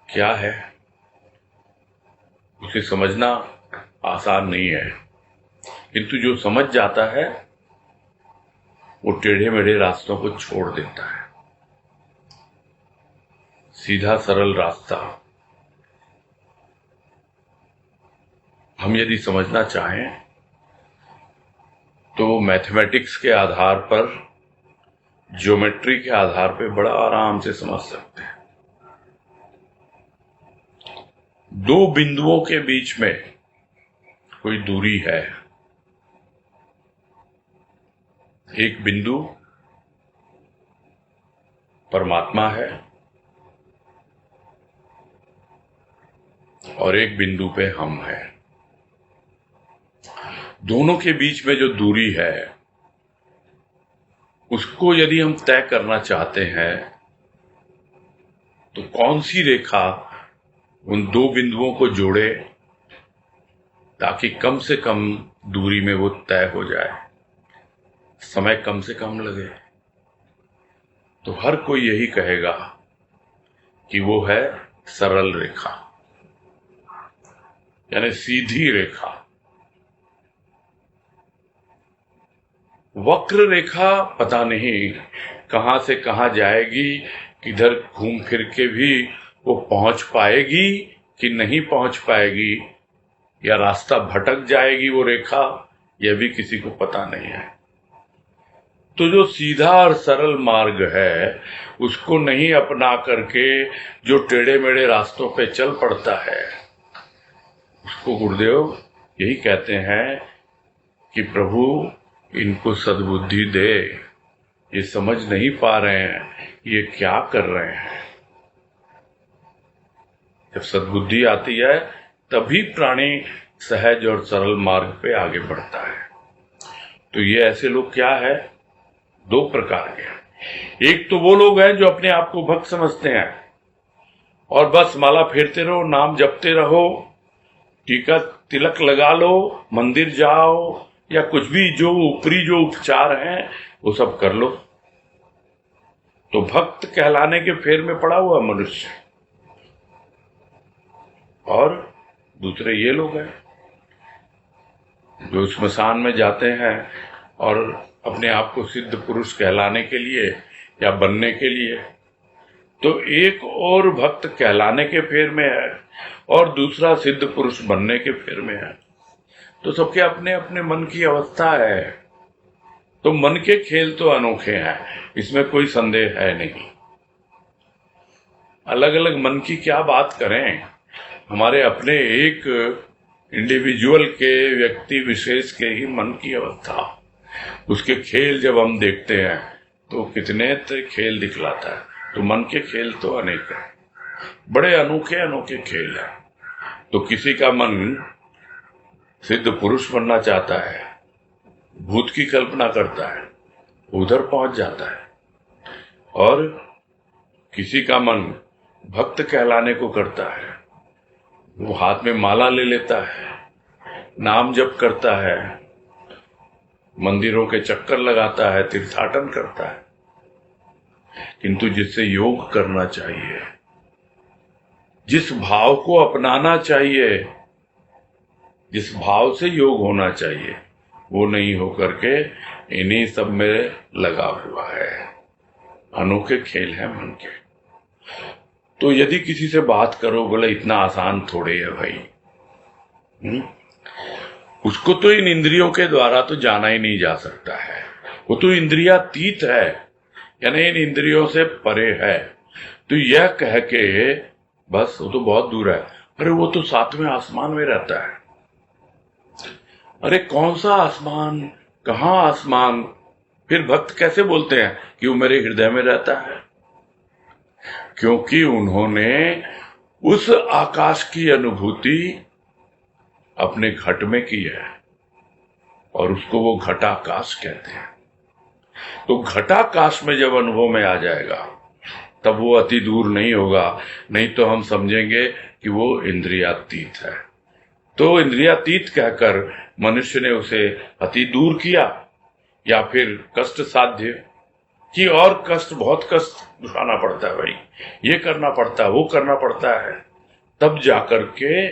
क्या है उसे समझना आसान नहीं है, किंतु जो समझ जाता है वो टेढ़े मेढ़े रास्तों को छोड़ देता है। सीधा सरल रास्ता हम यदि समझना चाहें तो मैथमेटिक्स के आधार पर, ज्योमेट्री के आधार पर बड़ा आराम से समझ सकते हैं। दो बिंदुओं के बीच में कोई दूरी है, एक बिंदु परमात्मा है और एक बिंदु पे हम हैं। दोनों के बीच में जो दूरी है उसको यदि हम तय करना चाहते हैं तो कौन सी रेखा उन दो बिंदुओं को जोड़े ताकि कम से कम दूरी में वो तय हो जाए, समय कम से कम लगे। तो हर कोई यही कहेगा कि वो है सरल रेखा, यानी सीधी रेखा। वक्र रेखा पता नहीं कहां से कहां जाएगी, किधर घूम फिर के भी वो पहुंच पाएगी कि नहीं पहुंच पाएगी, या रास्ता भटक जाएगी वो रेखा, यह भी किसी को पता नहीं है। तो जो सीधा और सरल मार्ग है उसको नहीं अपना करके जो टेढ़े मेढ़े रास्तों पे चल पड़ता है, उसको गुरुदेव यही कहते हैं कि प्रभु इनको सद्बुद्धि दे, ये समझ नहीं पा रहे हैं ये क्या कर रहे हैं। जब सद्बुद्धि आती है तभी प्राणी सहज और सरल मार्ग पे आगे बढ़ता है। तो ये ऐसे लोग क्या है, दो प्रकार के। एक तो वो लोग हैं जो अपने आप को भक्त समझते हैं और बस माला फेरते रहो, नाम जपते रहो, टीका तिलक लगा लो, मंदिर जाओ, या कुछ भी जो ऊपरी जो उपचार हैं वो सब कर लो। तो भक्त कहलाने के फेर में पड़ा हुआ मनुष्य। और दूसरे ये लोग हैं जो स्मशान में जाते हैं और अपने आप को सिद्ध पुरुष कहलाने के लिए या बनने के लिए, तो एक और भक्त कहलाने के फेर में है और दूसरा सिद्ध पुरुष बनने के फेर में है। तो सबके अपने अपने मन की अवस्था है। तो मन के खेल तो अनोखे हैं, इसमें कोई संदेह है नहीं। अलग अलग मन की क्या बात करें, हमारे अपने एक इंडिविजुअल के, व्यक्ति विशेष के ही मन की अवस्था, उसके खेल जब हम देखते हैं तो कितने खेल दिखलाता है। तो मन के खेल तो अनेक हैं, बड़े अनोखे अनोखे खेल हैं। तो किसी का मन सिद्ध पुरुष बनना चाहता है, भूत की कल्पना करता है, उधर पहुंच जाता है। और किसी का मन भक्त कहलाने को करता है, वो हाथ में माला ले लेता है, नाम जप करता है, मंदिरों के चक्कर लगाता है, तीर्थाटन करता है। किंतु जिससे योग करना चाहिए, जिस भाव को अपनाना चाहिए, जिस भाव से योग होना चाहिए, वो नहीं होकर के इन्हीं सब में लगा हुआ है। अनोखे खेल है मन के। तो यदि किसी से बात करो, बोले इतना आसान थोड़े है भाई, उसको तो इन इंद्रियों के द्वारा तो जाना ही नहीं जा सकता है। वो तो इंद्रियातीत है, यानी इन इंद्रियों से परे है। तो यह कह के बस वो तो बहुत दूर है, अरे वो तो सातवें आसमान में रहता है। अरे कौन सा आसमान, कहां आसमान? फिर भक्त कैसे बोलते हैं कि वो मेरे हृदय में रहता है? क्योंकि उन्होंने उस आकाश की अनुभूति अपने घट में की है, और उसको वो घटाकाश कहते हैं। तो घटाकाश में जब अनुभव में आ जाएगा, तब वो अति दूर नहीं होगा। नहीं तो हम समझेंगे कि वो इंद्रियातीत है। तो इंद्रियातीत कहकर मनुष्य ने उसे अति दूर किया, या फिर कष्ट साध्य कि और कष्ट, बहुत कष्ट उठाना पड़ता है भाई, ये करना पड़ता है, वो करना पड़ता है, तब जाकर के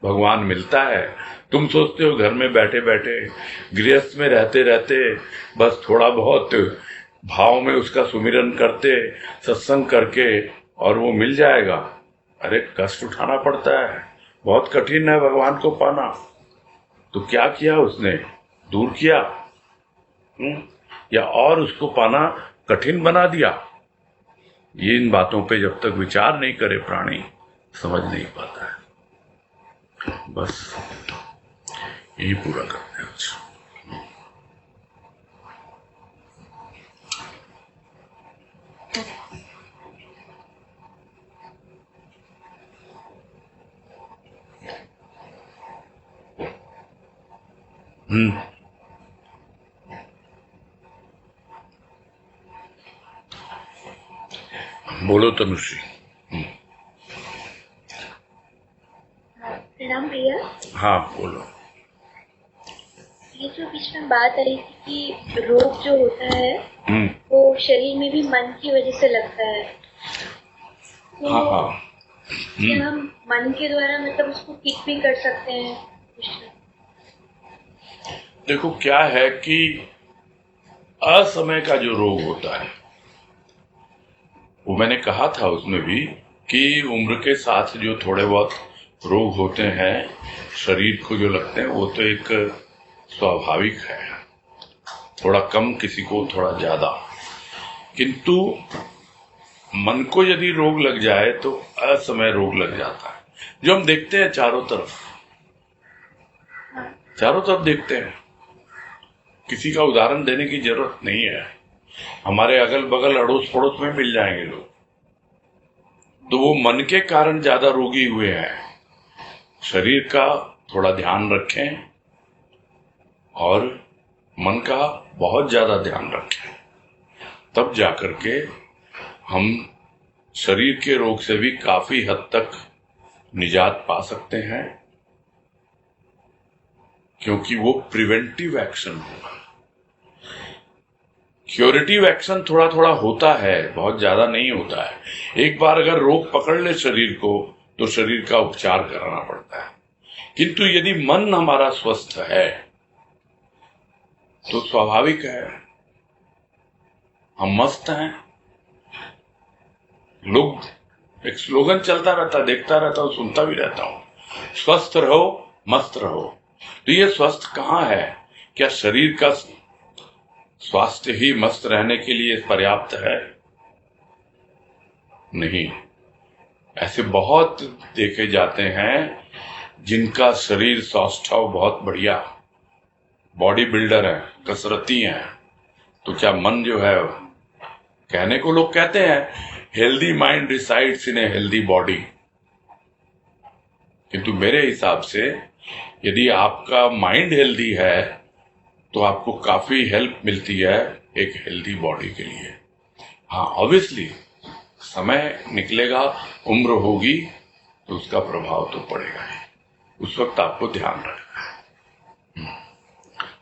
भगवान मिलता है। तुम सोचते हो घर में बैठे बैठे, गृहस्थ में रहते रहते, बस थोड़ा बहुत भाव में उसका सुमिरन करते, सत्संग करके, और वो मिल जाएगा। अरे कष्ट उठाना पड़ता है, बहुत कठिन है भगवान को पाना। तो क्या किया उसने? दूर किया, या और उसको पाना कठिन बना दिया? ये इन बातों पे जब तक विचार नहीं करे प्राणी, समझ नहीं पाता है। बस यही पूरा करते हैं। बोलो तनुश्री। प्रणाम भैया। हाँ बोलो। ये जो बीच में बात आई थी कि रोग जो होता है वो शरीर में भी मन की वजह से लगता है, तो हाँ हाँ। क्या हम मन के द्वारा मतलब उसको ठीक भी कर सकते हैं? देखो क्या है कि असमय का जो रोग होता है, वो मैंने कहा था उसमें भी कि उम्र के साथ जो थोड़े बहुत रोग होते हैं शरीर को जो लगते हैं, वो तो एक स्वाभाविक है। थोड़ा कम किसी को, थोड़ा ज्यादा। किंतु मन को यदि रोग लग जाए तो असमय रोग लग जाता है, जो हम देखते हैं चारों तरफ देखते हैं। किसी का उदाहरण देने की जरूरत नहीं है, हमारे अगल बगल अड़ोस पड़ोस में मिल जाएंगे लोग। तो वो मन के कारण ज्यादा रोगी हुए हैं। शरीर का थोड़ा ध्यान रखें और मन का बहुत ज्यादा ध्यान रखें, तब जाकर के हम शरीर के रोग से भी काफी हद तक निजात पा सकते हैं, क्योंकि वो प्रिवेंटिव एक्शन होगा। क्यूरेटिव एक्शन थोड़ा थोड़ा होता है, बहुत ज्यादा नहीं होता है। एक बार अगर रोग पकड़ ले शरीर को, तो शरीर का उपचार कराना पड़ता है। किंतु यदि मन हमारा स्वस्थ है तो स्वाभाविक है, हम मस्त हैं। लोग एक स्लोगन चलता रहता, देखता रहता हूं, सुनता भी रहता हूं, स्वस्थ रहो मस्त रहो। तो ये स्वस्थ कहां है? क्या शरीर का स्वास्थ्य ही मस्त रहने के लिए पर्याप्त है? नहीं। ऐसे बहुत देखे जाते हैं जिनका शरीर सौष्ठव बहुत बढ़िया, बॉडी बिल्डर है, कसरती हैं, तो क्या मन जो है, कहने को लोग कहते हैं healthy mind resides in a healthy body, किंतु मेरे हिसाब से यदि आपका माइंड हेल्दी है तो आपको काफी हेल्प मिलती है एक हेल्दी बॉडी के लिए। हाँ, ऑब्वियसली समय निकलेगा, उम्र होगी तो उसका प्रभाव तो पड़ेगा ही, उस वक्त आपको ध्यान रखना है।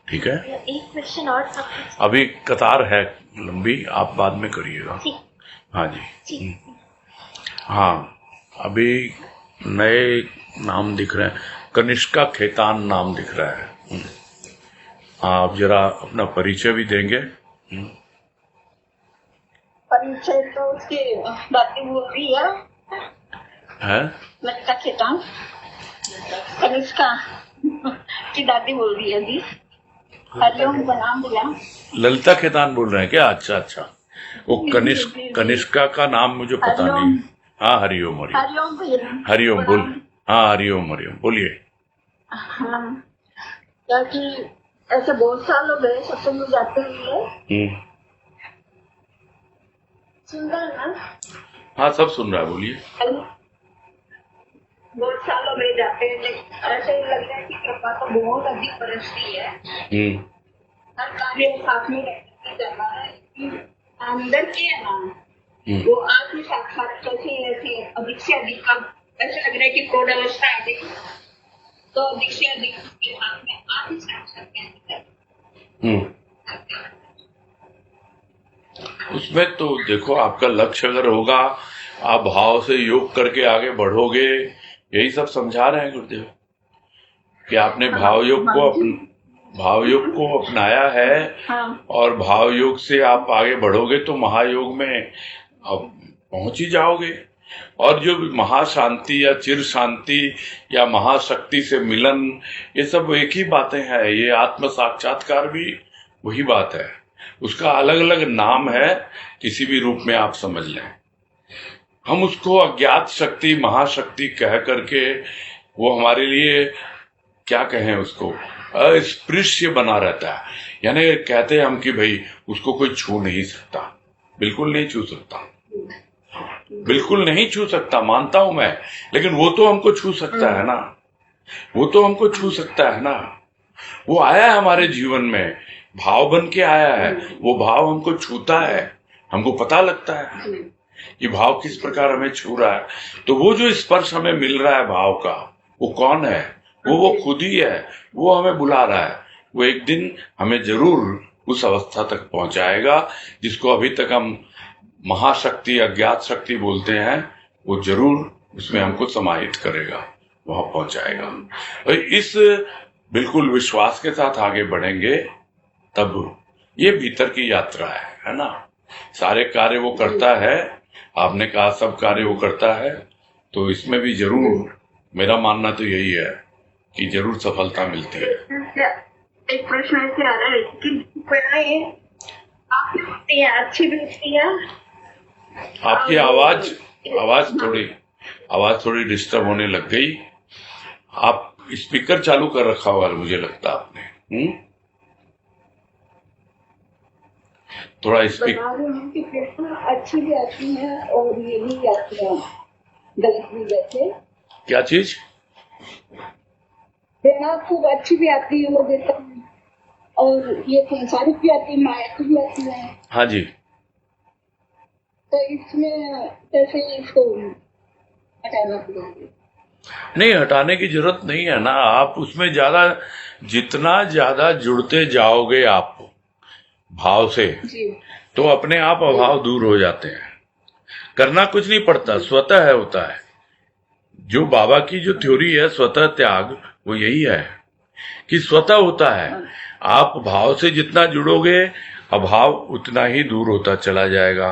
ठीक है, एक क्वेश्चन और था। अभी कतार है लंबी, आप बाद में करिएगा। हाँ जी। हाँ, अभी नए नाम दिख रहे हैं, कनिष्का खेतान नाम दिख रहा है। आप जरा अपना परिचय भी देंगे? परिचय तो उसकी दादी बोल रही है ललिता खेतान, कनिष्का की दादी बोल रही है जी। हरिओम का नाम दिया। ललिता खेतान बोल रहे हैं क्या? अच्छा अच्छा, वो कनिष्का का नाम मुझे पता नहीं। हाँ, हरिओम हरिओम हरिओम बोल। हाँ, हरिओम हरिओम बोलिए। हाँ, क्योंकि ऐसे बहुत साल हो गए सत्संग में जाते हुए। सुन रहे हैं ना? हाँ, सब सुन रहा है, बोलिए। बहुत साल हो गए जाते हैं, लेकिन ऐसे ही लग रहा है कि कृपा तो बहुत अधिक बरसती है। हर कार्य साथ में रहते जाना है कि अंदर के है ना, वो आत्म साक्षात कैसे ऐसे अधिक से अधिक का ऐसा लग रहा है कि प्रौढ़ अवस्था आ गई, तो अधिक से अधिक के हाथ में आत्म साक्षात उसमें तो देखो, आपका लक्ष्य अगर होगा, आप भाव से योग करके आगे बढ़ोगे। यही सब समझा रहे हैं गुरुदेव कि आपने भाव योग को अपनाया है। और भाव योग से आप आगे बढ़ोगे तो महायोग में अब पहुंच ही जाओगे। और जो महाशांति या चिर शांति या महाशक्ति से मिलन, ये सब एक ही बातें हैं। ये आत्म साक्षात्कार भी वही बात है, उसका अलग अलग नाम है, किसी भी रूप में आप समझ लें। हम उसको अज्ञात शक्ति महाशक्ति कह करके, वो हमारे लिए क्या कहें, उसको अस्पृश्य बना रहता है। यानी कहते हैं हम कि भाई उसको कोई छू नहीं सकता, बिल्कुल नहीं छू सकता, बिल्कुल नहीं छू सकता, मानता हूं मैं। लेकिन वो तो हमको छू सकता है ना, वो तो हमको छू सकता है ना। वो आया है हमारे जीवन में, भाव बन के आया है, वो भाव हमको छूता है, हमको पता लगता है कि भाव किस प्रकार हमें छू रहा है। तो वो जो स्पर्श हमें मिल रहा है भाव का, वो कौन है? वो खुद ही है। वो हमें बुला रहा है। वो एक दिन हमें जरूर उस अवस्था तक पहुंचाएगा जिसको अभी तक हम महाशक्ति अज्ञात शक्ति बोलते हैं। वो जरूर उसमें हमको समाहित करेगा, वहां पहुंचाएगा। और इस बिल्कुल विश्वास के साथ आगे बढ़ेंगे तब ये भीतर की यात्रा है ना। सारे कार्य वो करता है, आपने कहा सब कार्य वो करता है, तो इसमें भी जरूर मेरा मानना तो यही है कि जरूर सफलता मिलती है। एक प्रश्न ऐसे आ रहा है कि आपकी अच्छी भी होती है। आपकी आवाज थोड़ी डिस्टर्ब होने लग गई। आप स्पीकर चालू कर रखा होगा मुझे लगता आपने। थोड़ा स्पीकर अच्छी भी आती है और ये भी आती है गलत भी। जैसे क्या चीज? प्रेरणा खूब अच्छी भी आती है वो देता है, और ये संसारिक भी आती है, माया भी आती है। हाँ जी। तो इसमें कैसे इसको हटाना पड़ेगा? नहीं, हटाने की जरूरत नहीं है ना। आप उसमें जितना ज्यादा जुड़ते जाओगे आप भाव से, तो अपने आप अभाव दूर हो जाते हैं। करना कुछ नहीं पड़ता, स्वतः है होता है। जो बाबा की जो थ्योरी है स्वतः त्याग, वो यही है कि स्वतः होता है। आप भाव से जितना जुड़ोगे अभाव उतना ही दूर होता चला जाएगा।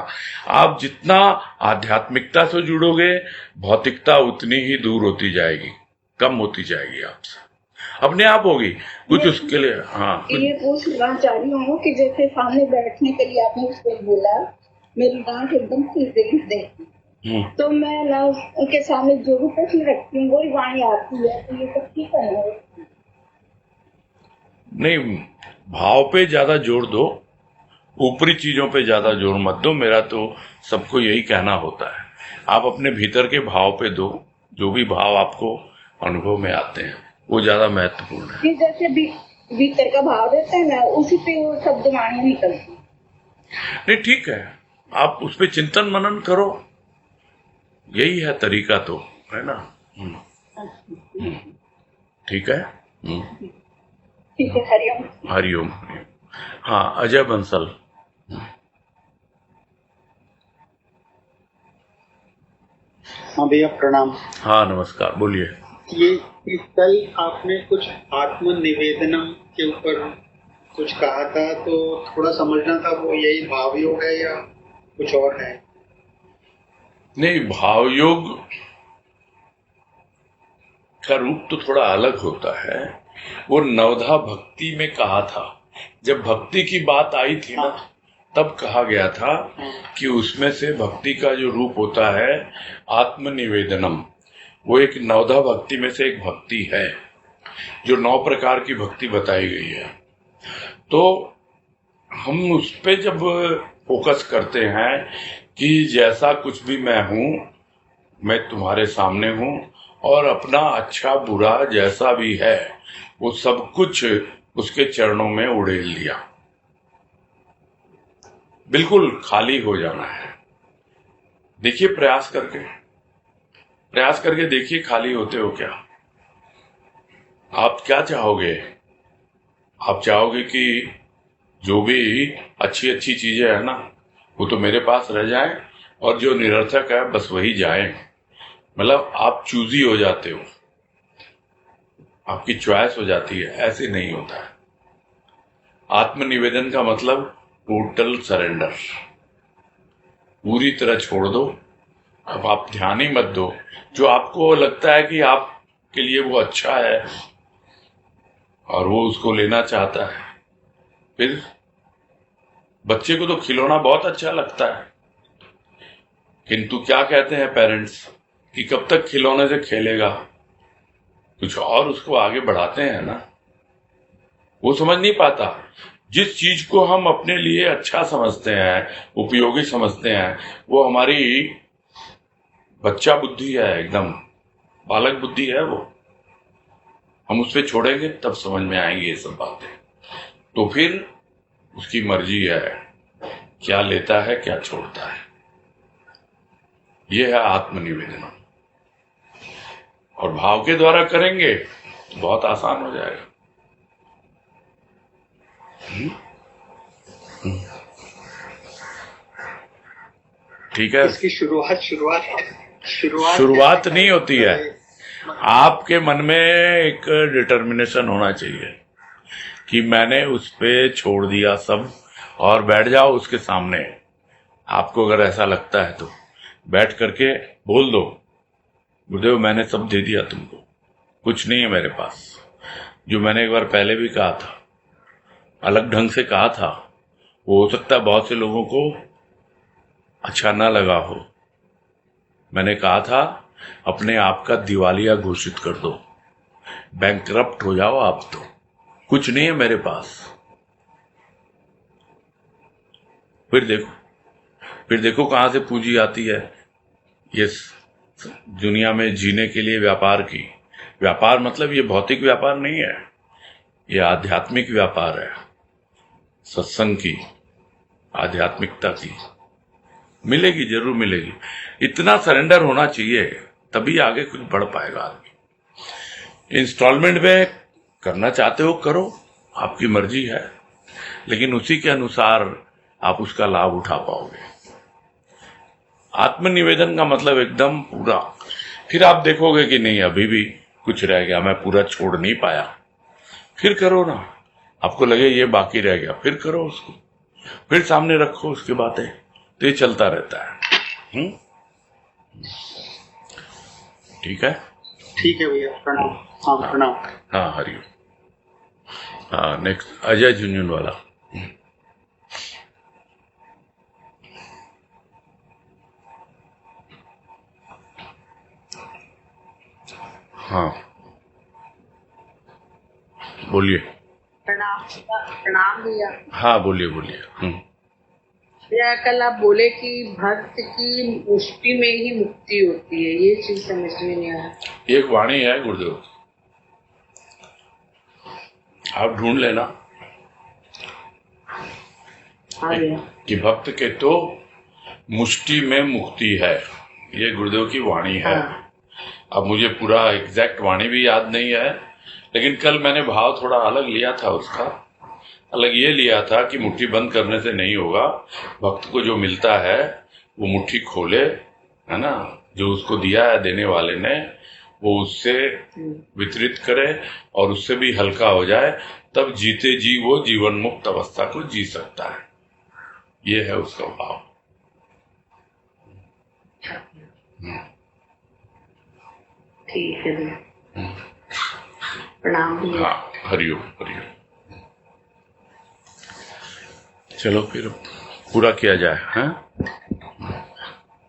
आप जितना आध्यात्मिकता से जुड़ोगे भौतिकता उतनी ही दूर होती जाएगी, कम होती जाएगी, आपसे अपने आप होगी। कुछ उसके लिए ये पूछना चाह रही हूँ कि जैसे सामने बैठने के लिए आपने उसको बोला, मेरी गांठ एकदम सीधे तो मैं ना उनके सामने जो भी प्रश्न रखती हूँ वही वाणी आती है, तो ये सब ठीक है? नहीं, भाव पे ज्यादा जोर दो, ऊपरी चीजों पे ज्यादा जोर मत दो। मेरा तो सबको यही कहना होता है, आप अपने भीतर के भाव पे दो। जो भी भाव आपको अनुभव में आते हैं वो ज्यादा महत्वपूर्ण है। जैसे भी भीतर का भाव रहता है ना, उसी पे वो शब्द वाणी निकलती। नहीं ठीक है, आप उस पर चिंतन मनन करो, यही है तरीका तो, है ना। ठीक है। ठीक है, हरिओम। हरिओम। हाँ, अजय बंसल। हाँ भैया प्रणाम। हाँ नमस्कार, बोलिए। ये कल आपने कुछ आत्म निवेदनम के ऊपर कुछ कहा था, तो थोड़ा समझना था, वो यही भाव योग है या कुछ और है? नहीं, भाव योग का रूप तो थोड़ा अलग होता है। वो नवधा भक्ति में कहा था, जब भक्ति की बात आई थी ना, तब कहा गया था कि उसमें से भक्ति का जो रूप होता है आत्मनिवेदनम, वो एक नवधा भक्ति में से एक भक्ति है, जो 9 प्रकार की भक्ति बताई गई है। तो हम उस पे जब फोकस करते हैं कि जैसा कुछ भी मैं हूं, मैं तुम्हारे सामने हूं, और अपना अच्छा बुरा जैसा भी है वो सब कुछ उसके चरणों में उड़ेल लिया, बिल्कुल खाली हो जाना है। देखिए, प्रयास करके देखिए, खाली होते हो क्या। आप क्या चाहोगे? आप चाहोगे कि जो भी अच्छी अच्छी चीजें है ना, वो तो मेरे पास रह जाएं, और जो निरर्थक है बस वही जाए। मतलब आप चूजी हो जाते हो, आपकी चॉइस हो जाती है। ऐसे नहीं होता है। आत्मनिवेदन का मतलब टोटल सरेंडर, पूरी तरह छोड़ दो। अब आप ध्यान ही मत दो। जो आपको लगता है कि आपके लिए वो अच्छा है और वो उसको लेना चाहता है, फिर बच्चे को तो खिलौना बहुत अच्छा लगता है, किंतु क्या कहते हैं पेरेंट्स कि कब तक खिलौने से खेलेगा, कुछ और उसको आगे बढ़ाते हैं ना। वो समझ नहीं पाता। जिस चीज को हम अपने लिए अच्छा समझते हैं, उपयोगी समझते हैं, वो हमारी बच्चा बुद्धि है, एकदम बालक बुद्धि है वो। हम उस पर छोड़ेंगे तब समझ में आएंगी ये सब बातें। तो फिर उसकी मर्जी है, क्या लेता है क्या छोड़ता है। ये है आत्मनिवेदन। और भाव के द्वारा करेंगे तो बहुत आसान हो जाएगा। ठीक है। इसकी शुरुआत नहीं होती है। आपके मन में एक डिटर्मिनेशन होना चाहिए कि मैंने उस पे छोड़ दिया सब, और बैठ जाओ उसके सामने। आपको अगर ऐसा लगता है तो बैठ करके बोल दो, गुरुदेव मैंने सब दे दिया तुमको, कुछ नहीं है मेरे पास। जो मैंने एक बार पहले भी कहा था, अलग ढंग से कहा था, वो हो सकता है बहुत से लोगों को अच्छा ना लगा हो। मैंने कहा था अपने आप का दिवालिया घोषित कर दो, बैंकरप्ट हो जाओ आप, तो कुछ नहीं है मेरे पास। फिर देखो कहां से पूंजी आती है ये दुनिया में जीने के लिए। व्यापार मतलब ये भौतिक व्यापार नहीं है, ये आध्यात्मिक व्यापार है। सत्संग की, आध्यात्मिकता की मिलेगी, जरूर मिलेगी। इतना सरेंडर होना चाहिए, तभी आगे कुछ बढ़ पाएगा आदमी। इंस्टॉलमेंट में करना चाहते हो करो, आपकी मर्जी है, लेकिन उसी के अनुसार आप उसका लाभ उठा पाओगे। आत्मनिवेदन का मतलब एकदम पूरा। फिर आप देखोगे कि नहीं अभी भी कुछ रह गया, मैं पूरा छोड़ नहीं पाया, फिर करो ना। आपको लगे ये बाकी रह गया, फिर करो उसको, फिर सामने रखो उसकी बातें, तो ये चलता रहता है। ठीक है। ठीक है भैया, प्रणाम। हाँ प्रणाम। हाँ हरिओम। हाँ, नेक्स्ट अजय झुंझुनवाला। हाँ बोलिए। प्रणाम भैया। हाँ बोलिए। भैया कल आप बोले कि भक्त की मुष्टि में ही मुक्ति होती है, ये चीज समझ में नहीं आया। एक वाणी है गुरुदेव, आप ढूंढ लेना आ गया। कि भक्त के तो मुष्टि में मुक्ति है। ये गुरुदेव की वाणी है। हाँ। अब मुझे पूरा एग्जैक्ट वाणी भी याद नहीं है, लेकिन कल मैंने भाव थोड़ा अलग लिया था उसका। अलग ये लिया था कि मुट्ठी बंद करने से नहीं होगा, भक्त को जो मिलता है वो मुट्ठी खोले, है ना, जो उसको दिया है देने वाले ने, वो उससे वितरित करे और उससे भी हल्का हो जाए, तब जीते जी वो जीवन मुक्त अवस्था को जी सकता है। ये है उसका भाव। ठीक है भैया, प्रणाम भैया। हाँ, हरिओम हरिओम। चलो फिर पूरा किया जाए। हाँ।